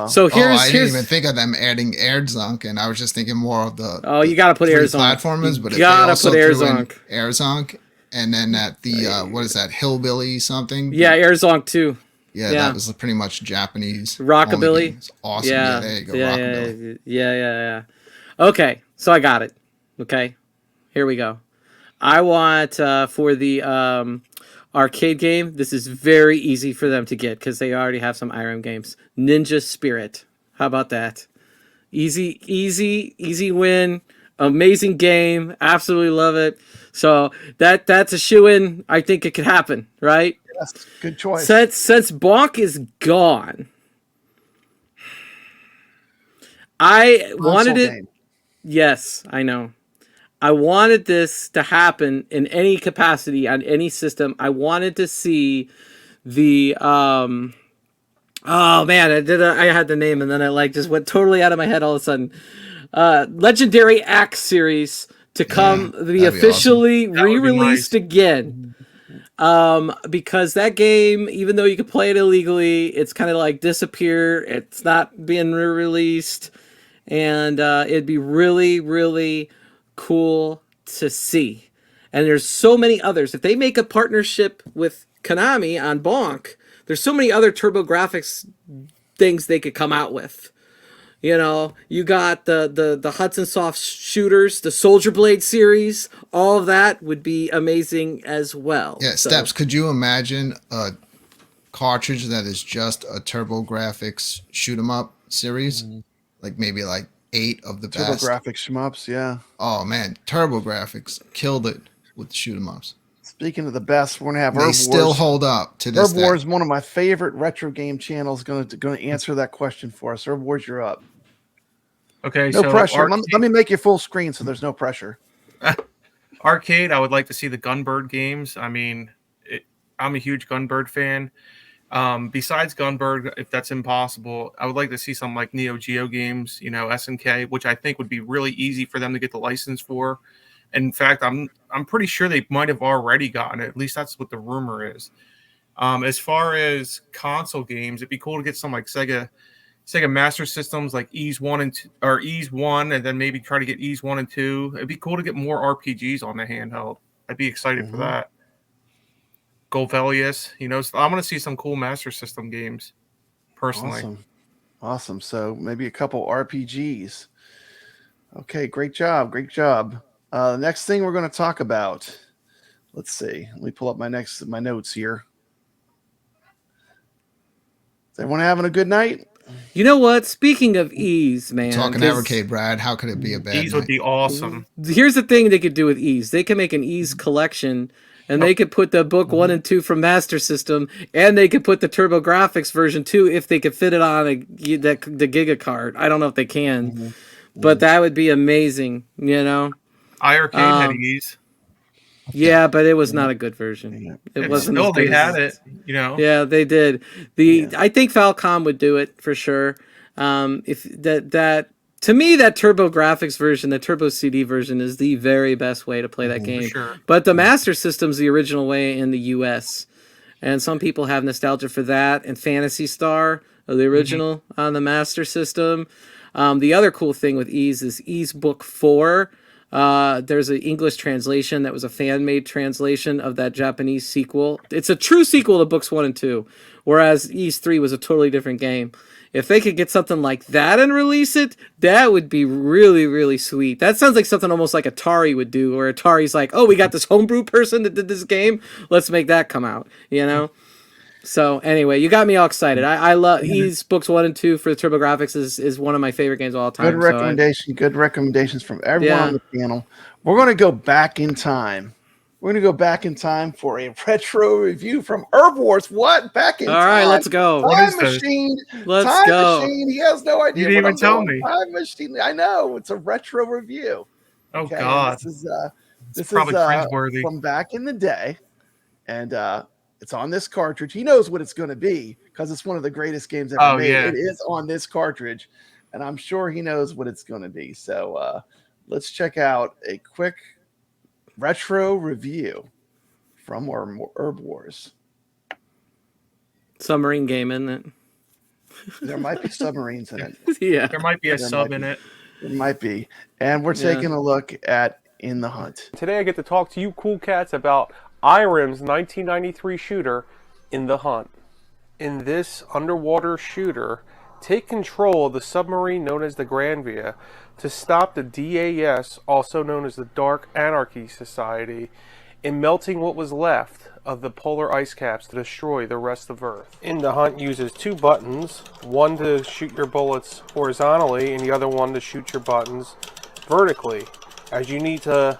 So I didn't even think of them adding Air Zonk, and I was just thinking more of the. Oh, you got to put Air Zonk. Platformers, but you got to put Air Zonk. Air Zonk, and then at the what is that, Hillbilly something? Yeah, Air Zonk too. Yeah, that was pretty much Japanese. Rockabilly. Awesome. Yeah, there you go. Rockabilly. Yeah. Okay, so I got it. Okay, here we go. I want for the arcade game. This is very easy for them to get because they already have some IRM games. Ninja Spirit. How about that? Easy win. Amazing game. Absolutely love it. So that's a shoo-in. I think it could happen, right? Yes, good choice. Since Bonk is gone, I wanted it. Game. Yes, I know. I wanted this to happen in any capacity on any system. I wanted to see the oh man, I had the name and then I just went totally out of my head all of a sudden. Legendary Axe series to come be officially awesome. re-released again. Because that game, even though you could play it illegally, it's kind of like disappear. It's not being re-released, and it'd be really, really cool to see. And there's so many others. If they make a partnership with Konami on Bonk, there's so many other TurboGrafx things they could come out with. You got the Hudson Soft shooters, the Soldier Blade series. All of that would be amazing as well. Yeah, Steps, could you imagine a cartridge that is just a TurboGrafx shoot 'em up series? Like maybe 8 of the best. TurboGrafx shmups, yeah. Oh man, TurboGrafx killed it with the shoot 'em ups. Speaking of the best, we're gonna have They still hold up to this Herb day. Wars, one of my favorite retro game channels, going to answer that question for us. Herb Wars, you're up. Okay, no so pressure. Let me make you full screen so there's no pressure. Arcade, I would like to see the Gunbird games. I mean, I'm a huge Gunbird fan. Besides Gunbird, if that's impossible, I would like to see some like Neo Geo games, SNK, which I think would be really easy for them to get the license for. In fact, I'm pretty sure they might have already gotten it. At least that's what the rumor is. As far as console games, it'd be cool to get some like Sega Master Systems like Ease 1 and 2, or Ease 1, and then maybe try to get Ease 1 and 2. It'd be cool to get more RPGs on the handheld. I'd be excited for that. Golvelius, so I'm going to see some cool Master System games, personally. Awesome. So maybe a couple RPGs. Okay, great job. The next thing we're going to talk about. Let's see. Let me pull up my notes here. Is everyone having a good night? You know what? Speaking of Ease, man. Talking Evercade, Brad, how could it be a bad Ease night? would be awesome. Here's the thing they could do with Ease. They can make an Ease collection, and they could put the book 1 and 2 from Master System, and they could put the TurboGrafx version 2 if they could fit it on the Giga card. I don't know if they can, but that would be amazing, iArcade had Ease. Yeah, but it was not a good version. It wasn't. Still, they had it, Yeah, they did. I think Falcom would do it for sure. If that to me, that TurboGrafx version, the Turbo CD version, is the very best way to play that game. Sure. But the Master System's the original way in the U.S., and some people have nostalgia for that. And Phantasy Star, the original on the Master System. The other cool thing with Ease is Ease Book 4. There's an English translation that was a fan-made translation of that Japanese sequel. It's a true sequel to books 1 and 2, whereas Ease 3 was a totally different game. If they could get something like that and release it, that would be really, really sweet. That sounds like something almost like Atari would do, where Atari's like, oh, we got this homebrew person that did this game. Let's make that come out, you know? So anyway, you got me all excited. I love Ys Books 1 and 2 for the TurboGrafx is one of my favorite games of all time. Good recommendation. Good recommendations from everyone on the panel. We're going to go back in time. We're going to go back in time for a retro review from Herb Wars. What? Back in time? All right, let's go. Time machine. Let's time go. Machine. He has no idea. You didn't even tell me. Time machine. I know. It's a retro review. Oh, okay? God. This is probably cringeworthy. From back in the day. And it's on this cartridge. He knows what it's going to be because it's one of the greatest games ever made. Yeah. It is on this cartridge. And I'm sure he knows what it's going to be. So let's check out a quick retro review from Herb Wars. Submarine game, isn't it? There might be submarines in it. Yeah. There might be a sub in it. It might be. And we're taking a look at In the Hunt. Today I get to talk to you cool cats about IRIM's 1993 shooter, In the Hunt. In this underwater shooter, take control of the submarine known as the Granvia to stop the DAS, also known as the Dark Anarchy Society, in melting what was left of the polar ice caps to destroy the rest of Earth. In the Hunt uses two buttons, one to shoot your bullets horizontally and the other one to shoot your buttons vertically, as you need to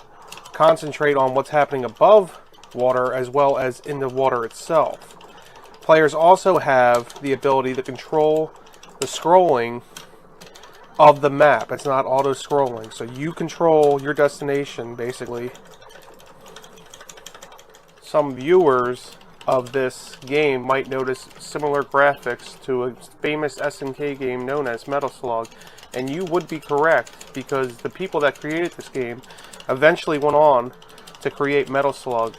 concentrate on what's happening above water as well as in the water itself. Players also have the ability to control the scrolling of the map. It's not auto-scrolling, so you control your destination, basically. Some viewers of this game might notice similar graphics to a famous SNK game known as Metal Slug, and you would be correct, because the people that created this game eventually went on to create Metal Slug.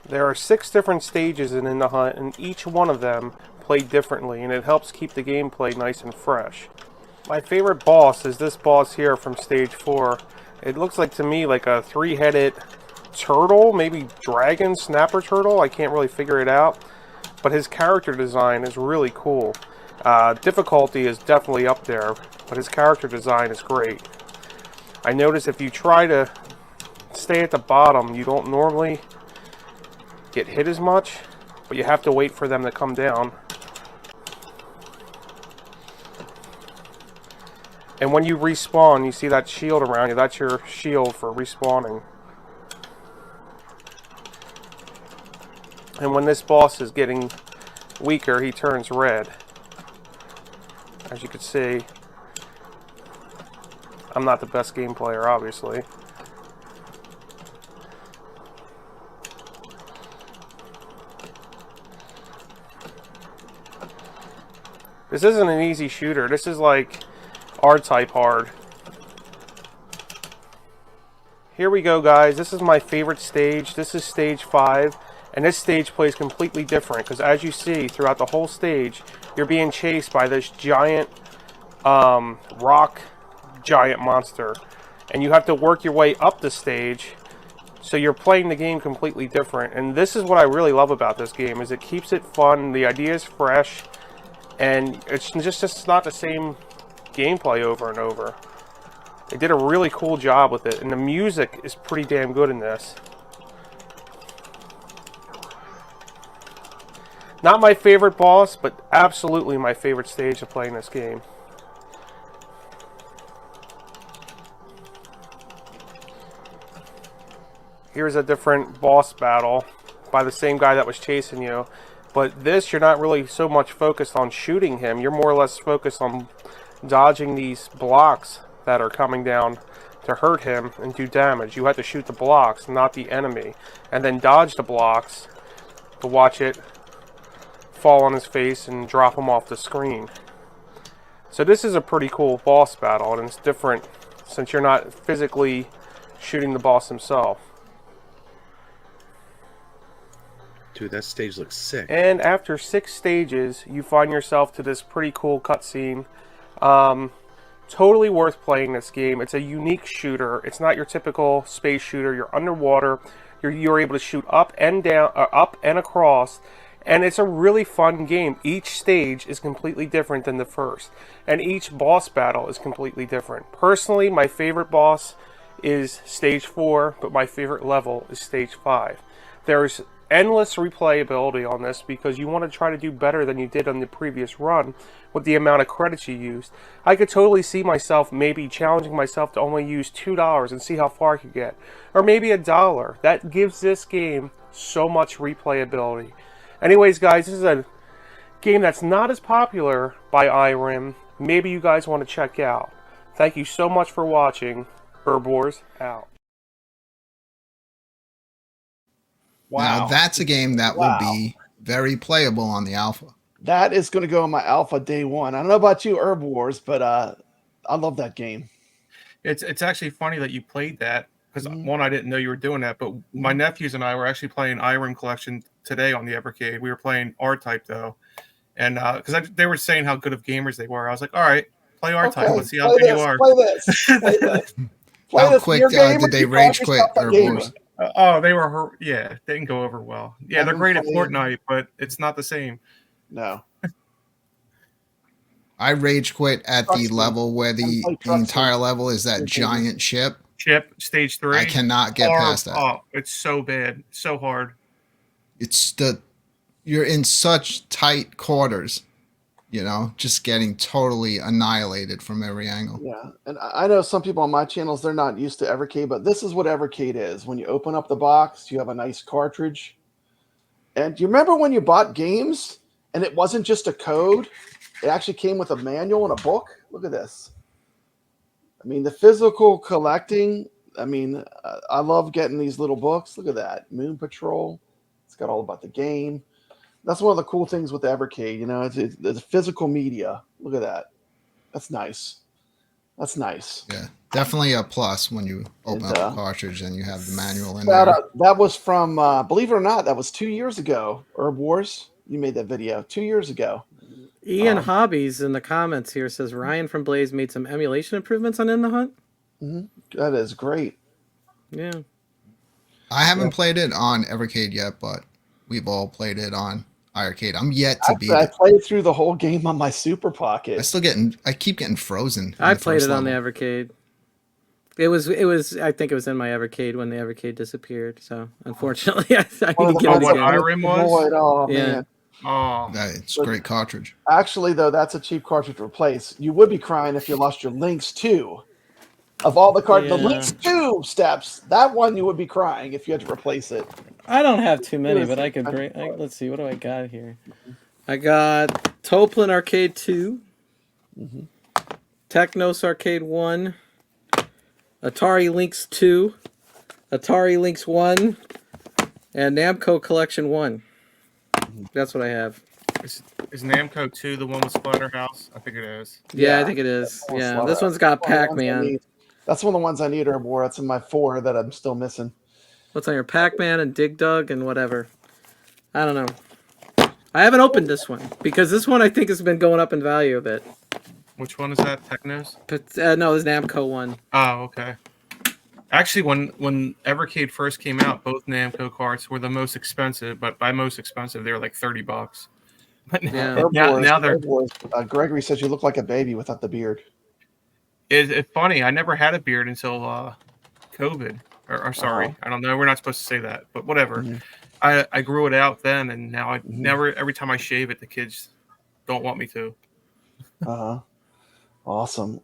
There are 6 different stages in the Hunt, and each one of them play differently, and it helps keep the gameplay nice and fresh. My favorite boss is this boss here from stage 4. It looks like to me like a 3-headed turtle, maybe dragon, snapper turtle. I can't really figure it out, but his character design is really cool. Difficulty is definitely up there, but his character design is great. I notice if you try to stay at the bottom, you don't normally get hit as much, but you have to wait for them to come down. And when you respawn, you see that shield around you. That's your shield for respawning. And when this boss is getting weaker, he turns red. As you can see, I'm not the best game player, obviously. This isn't an easy shooter. This is like R-type hard. Here we go, guys. This is my favorite stage. This is stage 5, and this stage plays completely different because, as you see throughout the whole stage, you're being chased by this giant rock giant monster, and you have to work your way up the stage. So you're playing the game completely different, and this is what I really love about this game, is it keeps it fun. The idea is fresh, and it's just not the same gameplay over and over. They did a really cool job with it, and the music is pretty damn good in this. Not my favorite boss, but absolutely my favorite stage of playing this game. Here's a different boss battle by the same guy that was chasing you. But this, you're not really so much focused on shooting him. You're more or less focused on dodging these blocks that are coming down to hurt him and do damage. You have to shoot the blocks, not the enemy. And then dodge the blocks to watch it fall on his face and drop him off the screen. So this is a pretty cool boss battle, and it's different since you're not physically shooting the boss himself. Dude, that stage looks sick. And after 6 stages, you find yourself to this pretty cool cutscene. Totally worth playing this game. It's a unique shooter. It's not your typical space shooter. You're underwater. You're able to shoot up and down, up and across, and it's a really fun game. Each stage is completely different than the first, and each boss battle is completely different. Personally, my favorite boss is stage 4, but my favorite level is stage 5. There's endless replayability on this because you want to try to do better than you did on the previous run with the amount of credits you used. I could totally see myself maybe challenging myself to only use $2 and see how far I could get, or maybe $1. That gives this game so much replayability. Anyways, guys, this is a game that's not as popular by IRIM. Maybe you guys want to check out. Thank you so much for watching. Herb Wars out. Wow. Now that's a game that will be very playable on the alpha. That is going to go on my alpha day one. I don't know about you, Herb Wars, but I love that game. It's actually funny that you played that because one, I didn't know you were doing that, but my nephews and I were actually playing IRIM Collection today on the Evercade. We were playing R-Type though, and because they were saying how good of gamers they were, I was like, all right, play R-Type. Let's see how good you are. Play this. Play this. How quick did they rage quit, Herb Wars? They were, they didn't go over well. Yeah, they're great at Fortnite, but it's not the same. No. I rage quit at the level where the entire level is that giant ship. Stage 3. I cannot get past that. Oh, it's so bad. So hard. You're in such tight quarters, just getting totally annihilated from every angle. Yeah, and I know some people on my channels, they're not used to Evercade, but this is what Evercade is. When you open up the box, you have a nice cartridge. And do you remember when you bought games and it wasn't just a code? It actually came with a manual and a book. Look at this. I mean, the physical collecting, I love getting these little books. Look at that. Moon Patrol. It's got all about the game. That's one of the cool things with the Evercade, it's physical media. Look at that. That's nice. That's nice. Yeah, definitely a plus when you open up the cartridge and you have the manual in there. That was from, believe it or not, that was 2 years ago. Herb Wars, you made that video 2 years ago. Ian Hobbies in the comments here says Ryan from Blaze made some emulation improvements on In the Hunt. That is great. Yeah. I haven't played it on Evercade yet, but we've all played it on Rcade. I'm yet to beat it. I played through the whole game on my Super Pocket. I keep getting frozen. I played it on the Evercade. It was. I think it was in my Evercade when the Evercade disappeared. So unfortunately, I didn't get it again. IRIM was? Oh yeah. Man. Oh, it's a great cartridge. Actually, though, that's a cheap cartridge to replace. You would be crying if you lost your Lynx 2. Of all the cards, the Lynx 2 steps, that one you would be crying if you had to replace it. I don't have too many, but I could bring. Let's see, what do I got here? I got Toplin Arcade 2, Technos Arcade 1, Atari Lynx 2, Atari Lynx 1, and Namco Collection 1. That's what I have. Is Namco 2 the one with Splatterhouse? I think it is. Yeah, I think it is. Yeah, this one's got Pac-Man. That's one of the ones I need, Herb War. That's in my 4 that I'm still missing. What's on your Pac-Man and Dig Dug and whatever? I don't know. I haven't opened this one because this one I think has been going up in value a bit. Which one is that? Technos? But no, it's Namco one. Oh, okay. Actually, when Evercade first came out, both Namco carts were the most expensive, but by most expensive, they were like $30. But now they're. Gregory says you look like a baby without the beard. It's funny. I never had a beard until COVID. Or sorry, I don't know. We're not supposed to say that, but whatever. I grew it out then, and now I never. Every time I shave it, the kids don't want me to. Awesome.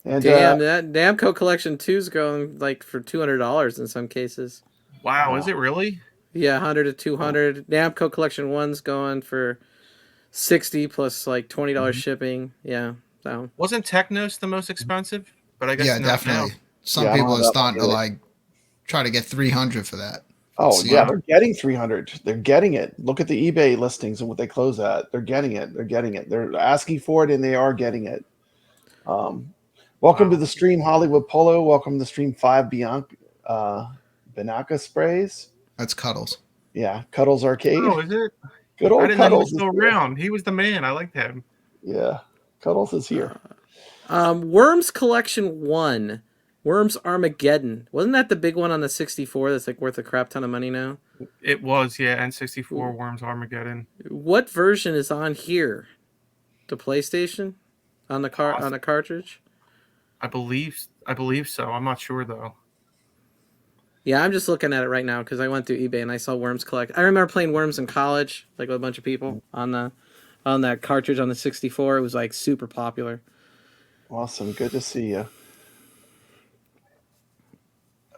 And damn, that Namco Collection 2's going like for $200 in some cases. Wow, is it really? Yeah, 100 to 200. Namco Collection 1's going for $60 plus like $20 shipping. Yeah. So wasn't Technos the most expensive? But I guess definitely. Now. Some people are starting to try to get 300 for that. Oh yeah, they're getting 300. They're getting it. Look at the eBay listings and what they close at. They're getting it. They're asking for it, and they are getting it. Welcome to the stream, Hollywood Polo. Welcome to the stream, 5 Banaka Sprays. That's Cuddles. Yeah, Cuddles Arcade. Oh, is it? Good old I didn't Cuddles. Know he was still around. He was the man. I liked him. Yeah, Cuddles is here. Worms Collection 1 Worms Armageddon. Wasn't that the big one on the 64 that's like worth a crap ton of money now? It was, yeah. N64 Worms Armageddon. What version is on here? The PlayStation on the on the cartridge? I believe so. I'm not sure though. Yeah, I'm just looking at it right now because I went through eBay and I saw Worms Collect. I remember playing Worms in college, like with a bunch of people on that cartridge on the 64. It was like super popular. Awesome. Good to see you.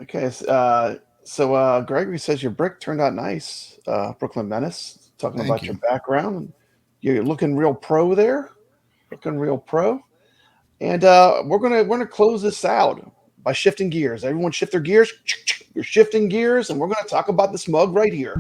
Okay. So Gregory says your brick turned out nice. Brooklyn Menace, talking Thank about you. your background. You're looking real pro there. Looking real pro. And we're gonna close this out by shifting gears. Everyone shift their gears. You're shifting gears, and we're gonna talk about this mug right here.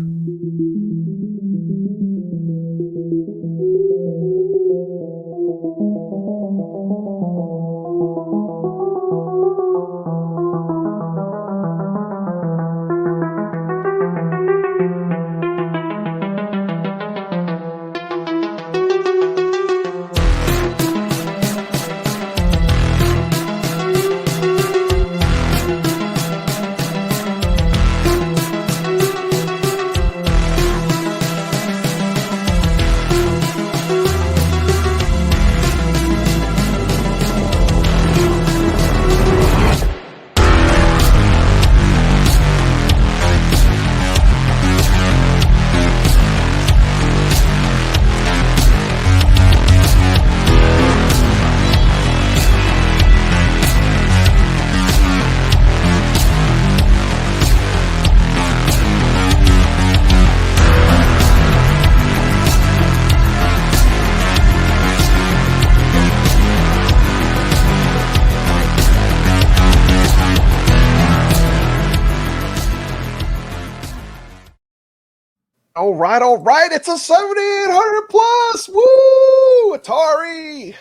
All right. It's a 7800 plus. Woo! Atari.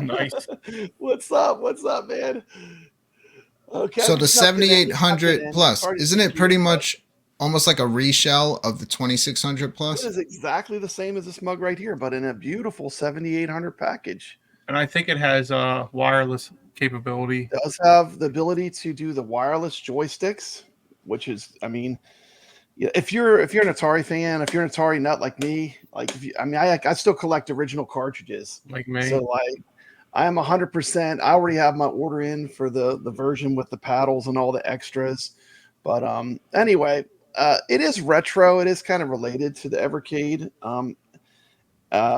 Nice. What's up, man? Okay. So the 7800 plus, isn't it pretty much almost like a reshell of the 2600 It plus? is exactly the same as this mug right here, but in a beautiful 7800 package. And I think it has wireless capability. It does have the ability to do the wireless joysticks, which is, I mean, yeah, if you're an Atari fan, if you're an Atari nut like me, like I still collect original cartridges. Like me. So like I am 100%. I already have my order in for the version with the paddles and all the extras. But anyway, it is retro. It is kind of related to the Evercade.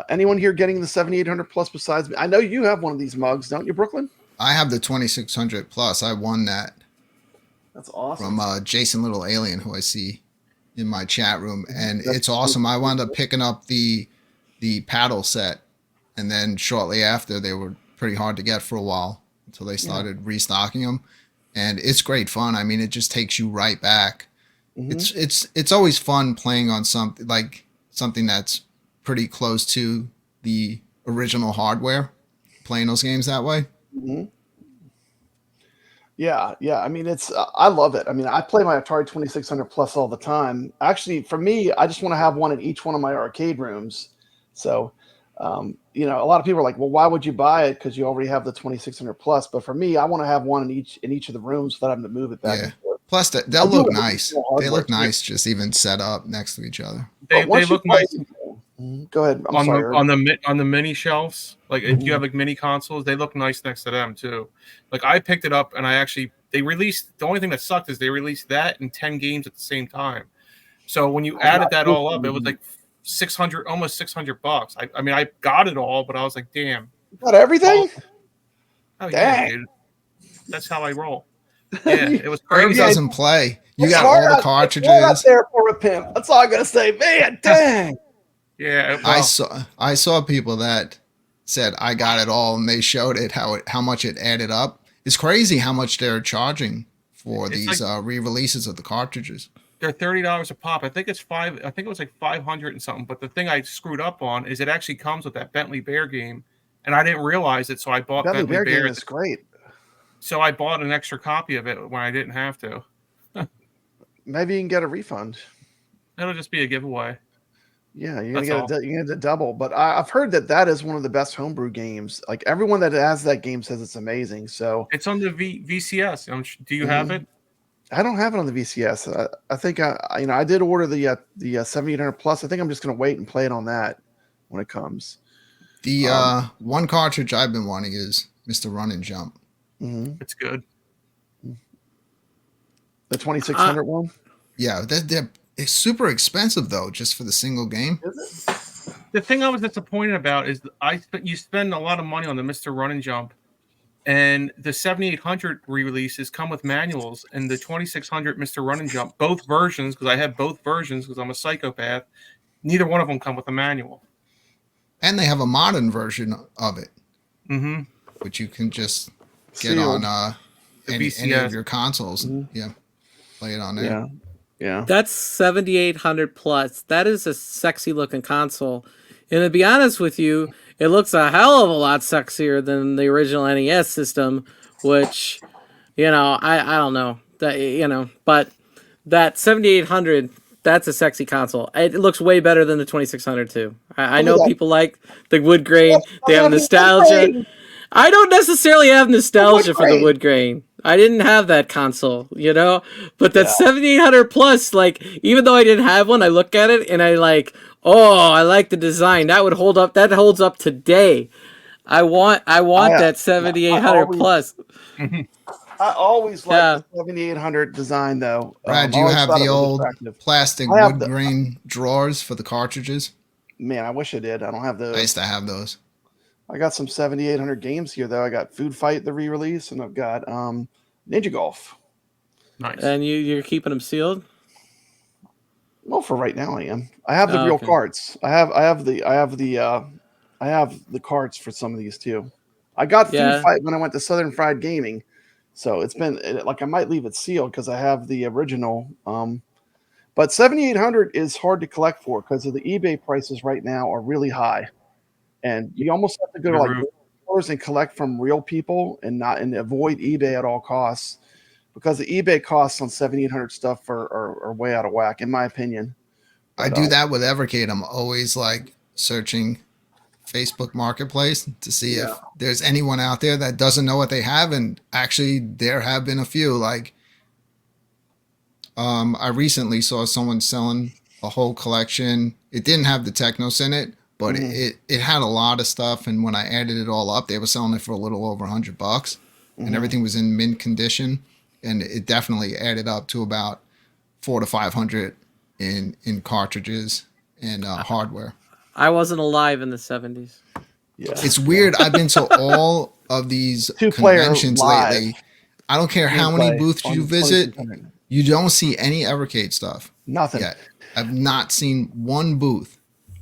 Anyone here getting the 7800 plus besides me? I know you have one of these mugs, don't you, Brooklyn? I have the 2600 plus. I won that. That's awesome. From Jason Little Alien, who I see in my chat room, and it's awesome. I wound up picking up the paddle set, and then shortly after they were pretty hard to get for a while until they started restocking them, and it's great fun. I mean, it just takes you right back. It's always fun playing on something that's pretty close to the original hardware, playing those games that way. Yeah. I mean, I love it. I mean, I play my Atari 2600 plus all the time. Actually, for me, I just want to have one in each one of my arcade rooms. So, a lot of people are like, well, why would you buy it? Because you already have the 2600 plus. But for me, I want to have one in each of the rooms without having to move it back and forth. Plus, they'll look nice. They look nice just even set up next to each other. They look nice. Go ahead. I'm sorry. On the mini shelves, like if you have like mini consoles, they look nice next to them too. Like I picked it up and they released, the only thing that sucked is they released that and 10 games at the same time. So when you added that all up, it was like almost $600. I mean, I got it all, but I was like, damn. You got everything? Oh yeah, dude. That's how I roll. Yeah, it was Herb crazy. doesn't play. You got all the cartridges. Out there for a pimp. That's all I gotta say, man. Dang. Yeah, well, I saw people that said I got it all, and they showed it how much it added up. It's crazy how much they're charging for these re-releases of the cartridges. They're $30 a pop. I think it was like 500 and something. But the thing I screwed up on is it actually comes with that Bentley Bear game, and I didn't realize it, so I bought Bentley Bear. Game is great. So I bought an extra copy of it when I didn't have to. Maybe you can get a refund. It'll just be a giveaway. Yeah, you're That's gonna all. get you're gonna get a double. But I've heard that is one of the best homebrew games. Like everyone that has that game says it's amazing. So It's on the VCS. Do you have it? I don't have it on the VCS. I think I did order the 7800 plus. I think I'm just gonna wait and play it on that when it comes. The one cartridge I've been wanting is Mr. Run and Jump. It's good. The 2600 one. Yeah, it's super expensive though, just for the single game. The thing I was disappointed about is you spend a lot of money on the Mr. Run and Jump, and the 7800 re-releases come with manuals, and the 2600 Mr. Run and Jump, both versions, because I have both versions because I'm a psychopath, neither one of them come with a manual. And they have a modern version of it, which you can just get Sealed. on any of your consoles. Yeah, play it on there. Yeah. Yeah. That's 7800 plus. That is a sexy looking console. And to be honest with you, it looks a hell of a lot sexier than the original NES system, which, I don't know. But that 7800, that's a sexy console. It looks way better than the 2600 too. I know people like the wood grain. They have nostalgia. I don't necessarily have nostalgia for the wood grain. I didn't have that console, but that 7800 plus, like, even though I didn't have one, I look at it and I like the design. That would hold up. That holds up today. I want that 7800 plus. I always liked the 7800 design though. Brad, do you have the old plastic wood grain drawers for the cartridges? Man, I wish I did. I don't have those. I used to have those. I got some 7800 games here though. I got Food Fight, the re-release, and I've got Ninja Golf. Nice. And you're keeping them sealed? Well, for right now I am. I have the real cards. I have the cards for some of these too. I got Food Fight when I went to Southern Fried Gaming. So it's been like I might leave it sealed because I have the original. But 7800 is hard to collect for because of the eBay prices right now are really high. And you almost have to go to like stores and collect from real people and avoid eBay at all costs because the eBay costs on 7800 stuff are way out of whack, in my opinion. But, I do that with Evercade. I'm always like searching Facebook Marketplace to see if there's anyone out there that doesn't know what they have. And actually, there have been a few. Like, I recently saw someone selling a whole collection. It didn't have the Technos in it, but it had a lot of stuff. And when I added it all up, they were selling it for a little over $100, and everything was in mint condition. And it definitely added up to about $400 to $500 in cartridges and hardware. I wasn't alive in the 70s. Yeah, it's weird. I've been to all of these conventions lately. I don't care how many booths you visit. You don't see any Evercade stuff. Nothing. Yet. I've not seen one booth.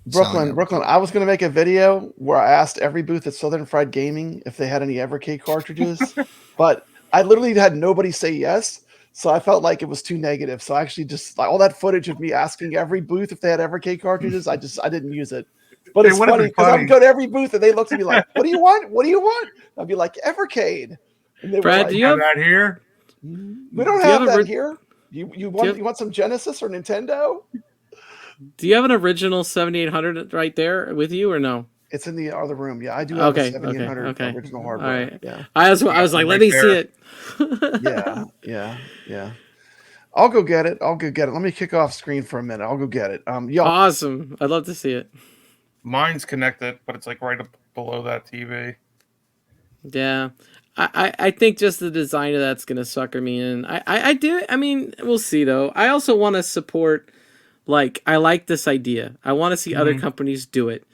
Brooklyn. I was going to make a video where I asked every booth at Southern Fried Gaming if they had any Evercade cartridges, but I literally had nobody say yes. So I felt like it was too negative. So I actually just all that footage of me asking every booth if they had Evercade cartridges, I didn't use it. But it's funny because I would go to every booth and they looked at me like, "What do you want? What do you want?" I'd be like, "Evercade." And they Brad, were like, do you have that here? We don't have that here. You want some Genesis or Nintendo? Do you have an original 7800 right there with you or no? It's in the other room. Yeah, I do have a 7800 original hardware. All right. Yeah. I was like, let me see it. Yeah. I'll go get it. Let me kick off screen for a minute. I'll go get it. Awesome. I'd love to see it. Mine's connected, but it's like right up below that TV. Yeah. I think just the design of that's gonna sucker me in. I do. I mean, we'll see though. I also want to support. Like, I like this idea. I want to see other companies do it.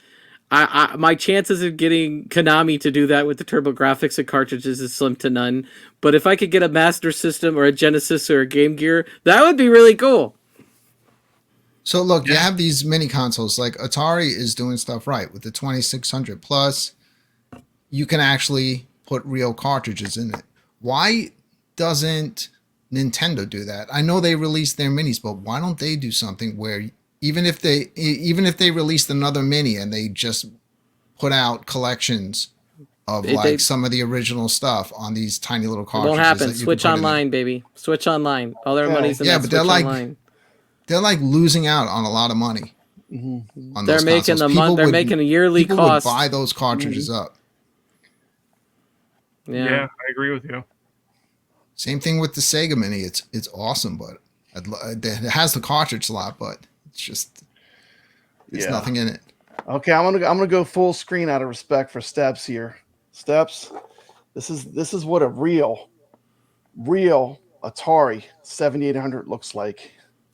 My chances of getting Konami to do that with the TurboGrafx and cartridges is slim to none. But if I could get a Master System or a Genesis or a Game Gear, that would be really cool. So look, you have these mini consoles. Like Atari is doing stuff right with the 2600 plus. You can actually put real cartridges in it. Why doesn't Nintendo do that? I know they released their minis, but why don't they do something where even if they released another mini and they just put out collections of some of the original stuff on these tiny little cartridges? It won't happen. Switch Online, baby. Switch Online. All their money's in that Switch Online. They're like losing out on a lot of money. on They're those making consoles. the People they're would- making a yearly people cost. would buy those cartridges up. Yeah, I agree with you. Same thing with the Sega Mini. It's awesome, but it has the cartridge slot, but it's just there's nothing in it. Okay, I'm gonna go full screen out of respect for Steps here. Steps, this is what a real Atari 7800 looks like.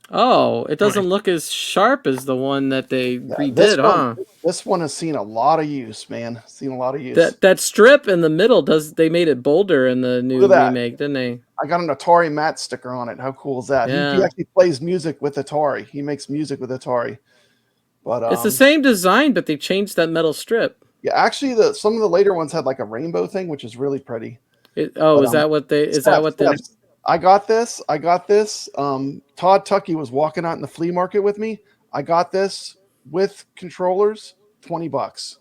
Oh, it doesn't look as sharp as the one that they redid, huh? This one has seen a lot of use, man. Seen a lot of use. That strip in the middle they made it bolder in the new remake, didn't they? I got an Atari Matt sticker on it. How cool is that? Yeah. He actually plays music with Atari. He makes music with Atari. But It's the same design, but they changed that metal strip. Yeah, actually, some of the later ones had like a rainbow thing, which is really pretty. Is that what they? Is that what they? I got this. Todd Tuckey was walking out in the flea market with me. I got this with controllers, $20.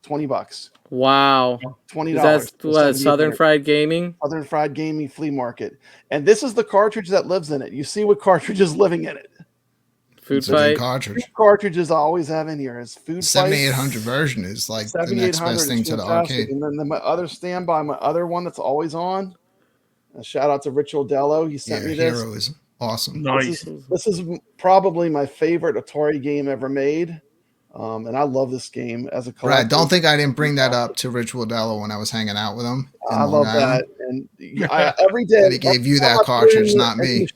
$20. Wow. $20. That's what Southern Fried Gaming. Southern Fried Gaming flea market, and this is the cartridge that lives in it. You see what cartridge is living in it? Food Fight cartridge. Cartridges I always have in here is Food Fight. 7800 version is like the next best thing to the arcade. And then my other standby, my other one that's always on. A shout out to Rich Odello. He sent me this. Hero is awesome. Nice. This is probably my favorite Atari game ever made. And I love this game as a collector. Brad, don't think I didn't bring that up to Rich Wodello when I was hanging out with him. I love that. And every day. And he gave you that cartridge, not me.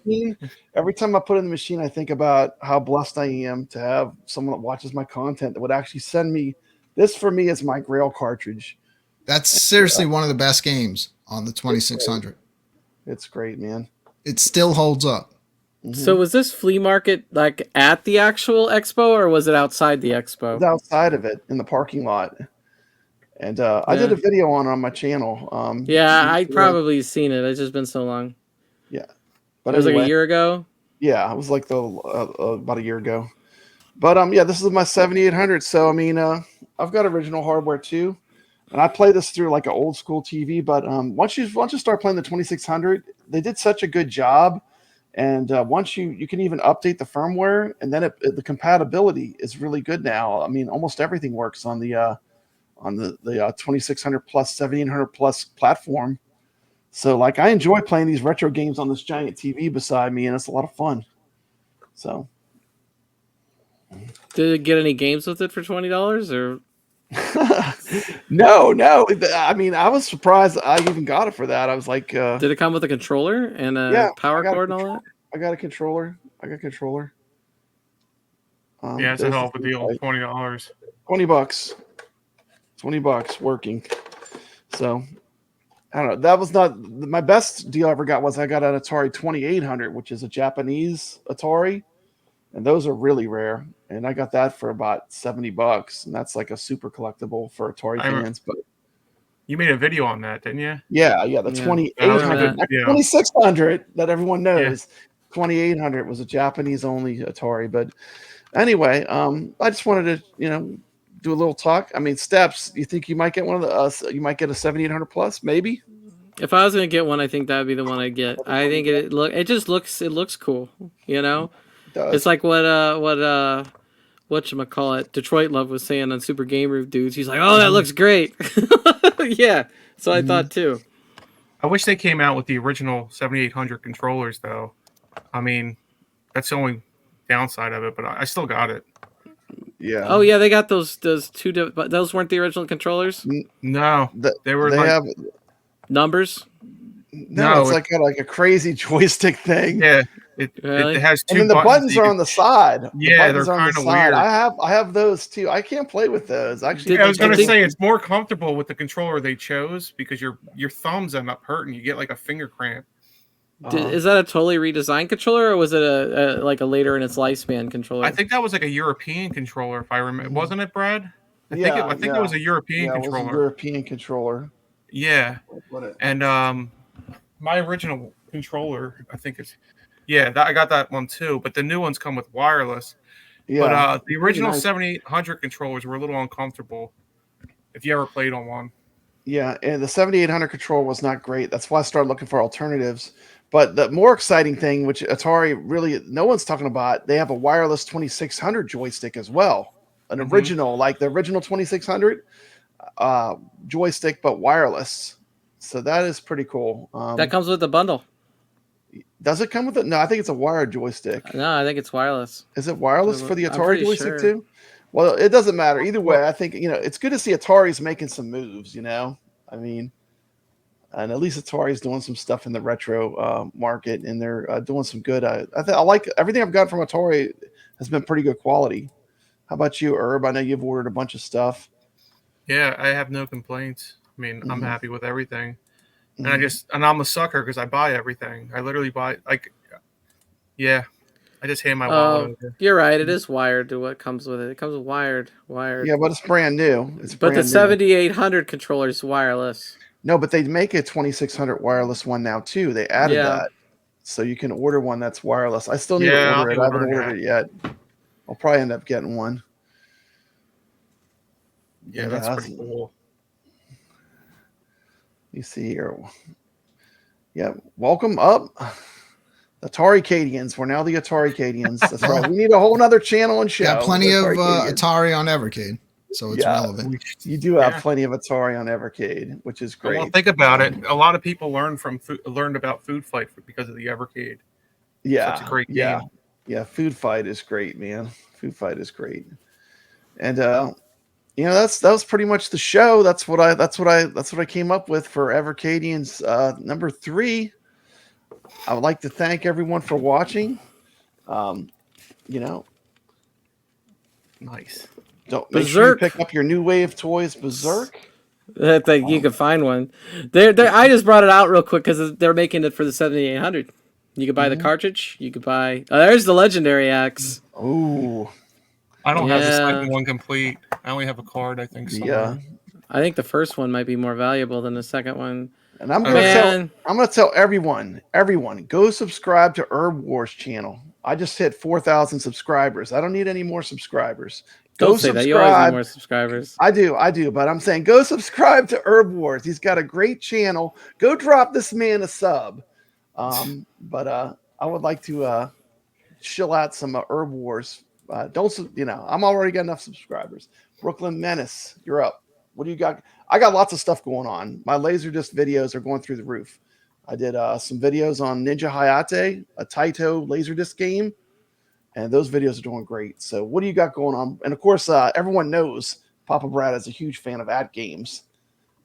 Every time I put it in the machine, I think about how blessed I am to have someone that watches my content that would actually send me this. For me, is my Grail cartridge. That's seriously one of the best games on the 2600. It's great, man. It still holds up. So was this flea market like at the actual expo, or was it outside the expo? It was outside of it in the parking lot. And I did a video on my channel. I probably seen it. It's just been so long. Yeah. But it was like a year ago? Yeah, it was like about a year ago. But this is my 7800. So I mean, I've got original hardware too. And I play this through like an old school TV, but once you start playing the 2600, they did such a good job. And once you can even update the firmware, and then the compatibility is really good now. I mean, almost everything works on the 2600 plus 7800 plus platform. So like, I enjoy playing these retro games on this giant TV beside me, and it's a lot of fun. So, did it get any games with it for $20 or? No. I mean, I was surprised I even got it for that. I was like, did it come with a controller and a power cord and all that? I got a controller. It's a hell of a deal. $20. $20. $20 working. So I don't know. That was not my best deal I ever got. Was I got an Atari 2800, which is a Japanese Atari, and those are really rare. And I got that for about $70, and that's like a super collectible for Atari fans. But you made a video on that, didn't you? Yeah, the 2800, 2600 that everyone knows. 2800 was a Japanese only Atari. But anyway, I just wanted to do a little talk. I mean, Steps, you think you might get one of the you might get a 7800 plus, maybe? If I was gonna get one, I think that would be the one I'd get. I think it looks cool. It's like whatchamacallit, Detroit Love was saying on Super Game Roof Dudes. He's like, oh, that looks great. Yeah, so I thought too. I wish they came out with the original 7800 controllers, though. I mean, that's the only downside of it, but I still got it. Yeah. Oh yeah, they got those two. But those weren't the original controllers. No, they were. They have numbers. No, it's like a crazy joystick thing. Yeah. It has two. And then the buttons are on the side. Yeah, they're kind of weird. I have those too. I can't play with those. Actually, I was going to say it's more comfortable with the controller they chose because your thumbs end up hurting. You get like a finger cramp. Is that a totally redesigned controller, or was it a later in its lifespan controller? I think that was like a European controller, if I remember. Wasn't it, Brad? I think it was a European controller. It was a European controller. Yeah, and my original controller, I think it's. Yeah, I got that one too, but the new ones come with wireless. Yeah, but the original 7800 controllers were a little uncomfortable if you ever played on one. Yeah, and the 7800 controller was not great. That's why I started looking for alternatives. But the more exciting thing, which Atari really no one's talking about, they have a wireless 2600 joystick as well. An original, like the original 2600 joystick, but wireless. So that is pretty cool. That comes with the bundle. Does it come with it? No, I think it's a wired joystick. No, I think it's wireless. Is it wireless for the I'm Atari pretty joystick sure. too? Well, it doesn't matter. Either way, I think, it's good to see Atari's making some moves, I mean, and at least Atari's doing some stuff in the retro market, and they're doing some good. I like everything I've got from Atari has been pretty good quality. How about you, Herb? I know you've ordered a bunch of stuff. Yeah, I have no complaints. I mean, I'm happy with everything. And Mm-hmm. I'm a sucker because I buy everything. I literally buy, I just hand my wallet over. You're right. It is wired to what comes with it. It comes with wired. Yeah, but it's brand new. It's But the brand new. 7800 controller is wireless. No, but they make a 2600 wireless one now too. They added that, so you can order one that's wireless. I still need to order it. I haven't ordered it yet. I'll probably end up getting one. Yeah, that's pretty cool. You see here. Yeah, welcome up. Atari-Cadians. We're now the Atari-Cadians. That's right. We need a whole nother channel and show. Got plenty of Atari on Evercade, so it's relevant. You do have plenty of Atari on Evercade, which is great. Well, think about it. A lot of people learned about Food Fight because of the Evercade. Yeah, such a great game. Yeah. Food Fight is great, man. Food Fight is great, and that was pretty much the show. That's what I came up with for Evercadians number 3. I would like to thank everyone for watching. Nice. Don't make sure you pick up your new wave toys, Berserk. I think you can find one. I just brought it out real quick because they're making it for the 7800. You could buy the cartridge. You could buy. There's the Legendary Axe. Oh. I don't have the second one complete. I only have a card, I think. Somewhere. I think the first one might be more valuable than the second one. And I'm gonna tell everyone, go subscribe to Herb Wars channel. I just hit 4,000 subscribers. I don't need any more subscribers. Don't say that. You always need more subscribers. I do, but I'm saying go subscribe to Herb Wars. He's got a great channel. Go drop this man a sub. But I would like to chill out some Herb Wars. I'm already got enough subscribers. Brooklyn Menace, you're up. What do you got? I got lots of stuff going on. My Laserdisc videos are going through the roof. I did some videos on Ninja Hayate, a Taito Laserdisc game, and those videos are doing great. So what do you got going on? And of course, everyone knows Papa Brad is a huge fan of AtGames.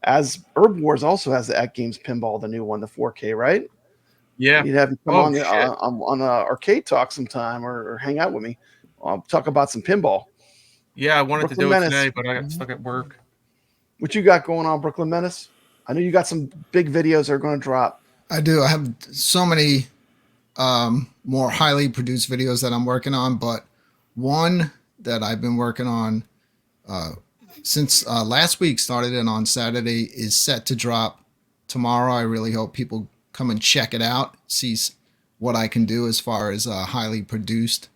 As Herb Wars also has the AtGames Pinball, the new one, the 4K, right? Yeah. You'd have him come on Arcade Talk sometime or hang out with me. I'll talk about some pinball. Yeah, I wanted to do it today, but I got stuck at work. What you got going on, Brooklyn Menace? I know you got some big videos that are going to drop. I do. I have so many more highly produced videos that I'm working on, but one that I've been working on since last week started and on Saturday is set to drop tomorrow. I really hope people come and check it out, see what I can do as far as highly produced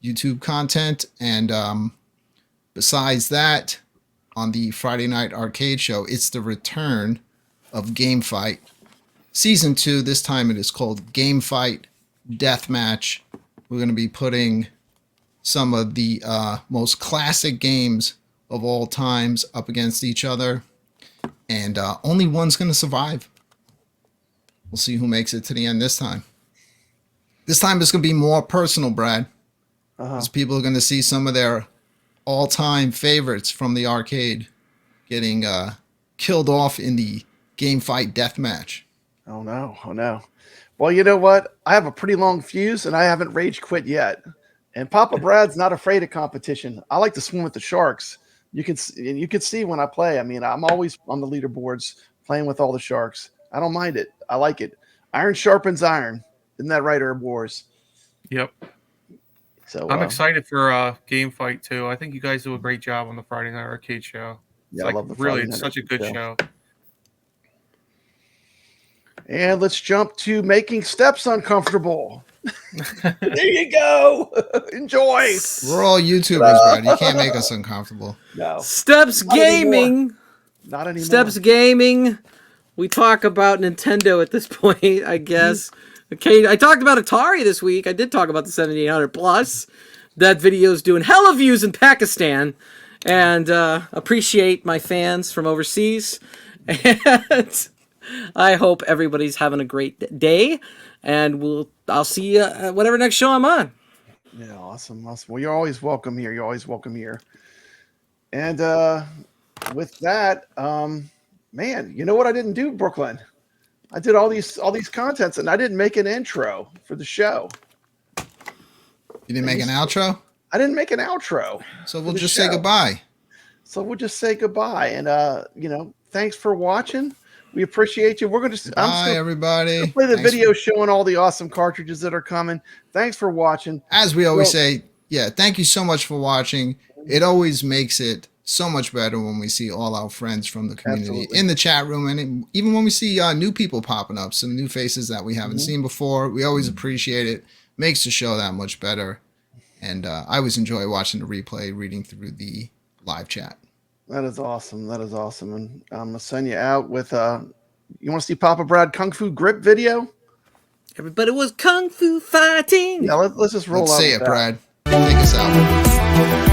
YouTube content. And besides that, on the Friday Night Arcade Show, it's the return of Game Fight Season 2. This time it is called Game Fight Deathmatch. We're going to be putting some of the most classic games of all times up against each other, and only one's going to survive. We'll see who makes it to the end this time. This time it's going to be more personal, Brad. Because people are going to see some of their all-time favorites from the arcade getting killed off in the Game Fight Deathmatch. Oh no. Well, you know what? I have a pretty long fuse, and I haven't rage quit yet. And Papa Brad's not afraid of competition. I like to swim with the sharks. You can see when I play. I mean, I'm always on the leaderboards playing with all the sharks. I don't mind it. I like it. Iron sharpens iron. Isn't that right, Herb Wars? Yep. So I'm excited for Game Fight too. I think you guys do a great job on the Friday Night Arcade Show. Yeah, I love the Friday Night It's such a good show. And let's jump to making steps uncomfortable. There you go. Enjoy. We're all YouTubers, Brad. You can't make us uncomfortable. No. Steps Not Gaming. Not anymore. Steps Gaming. We talk about Nintendo at this point, I guess. Okay, I talked about Atari this week. I did talk about the 7800 Plus. That video's doing hella views in Pakistan. And appreciate my fans from overseas. And I hope everybody's having a great day. And I'll see you at whatever next show I'm on. Yeah, awesome. Well, you're always welcome here. You're always welcome here. And with that, man, you know what I didn't do, Brooklyn? I did all these contents, and I didn't make an intro for the show. You didn't make an outro? I didn't make an outro. So we'll just say goodbye. And thanks for watching. We appreciate you. We're going to everybody. Play the video showing all the awesome cartridges that are coming. Thanks for watching. As we always say, yeah, thank you so much for watching. It always makes it so much better when we see all our friends from the community in the chat room, and even when we see new people popping up, some new faces that we haven't seen before. We always appreciate it. Makes the show that much better. And I always enjoy watching the replay, reading through the live chat. That is awesome. And I'm going to send you out with, you want to see Papa Brad Kung Fu Grip video? Everybody was Kung Fu fighting. Yeah, let's just roll out. Let's say it, Brad. Take us out.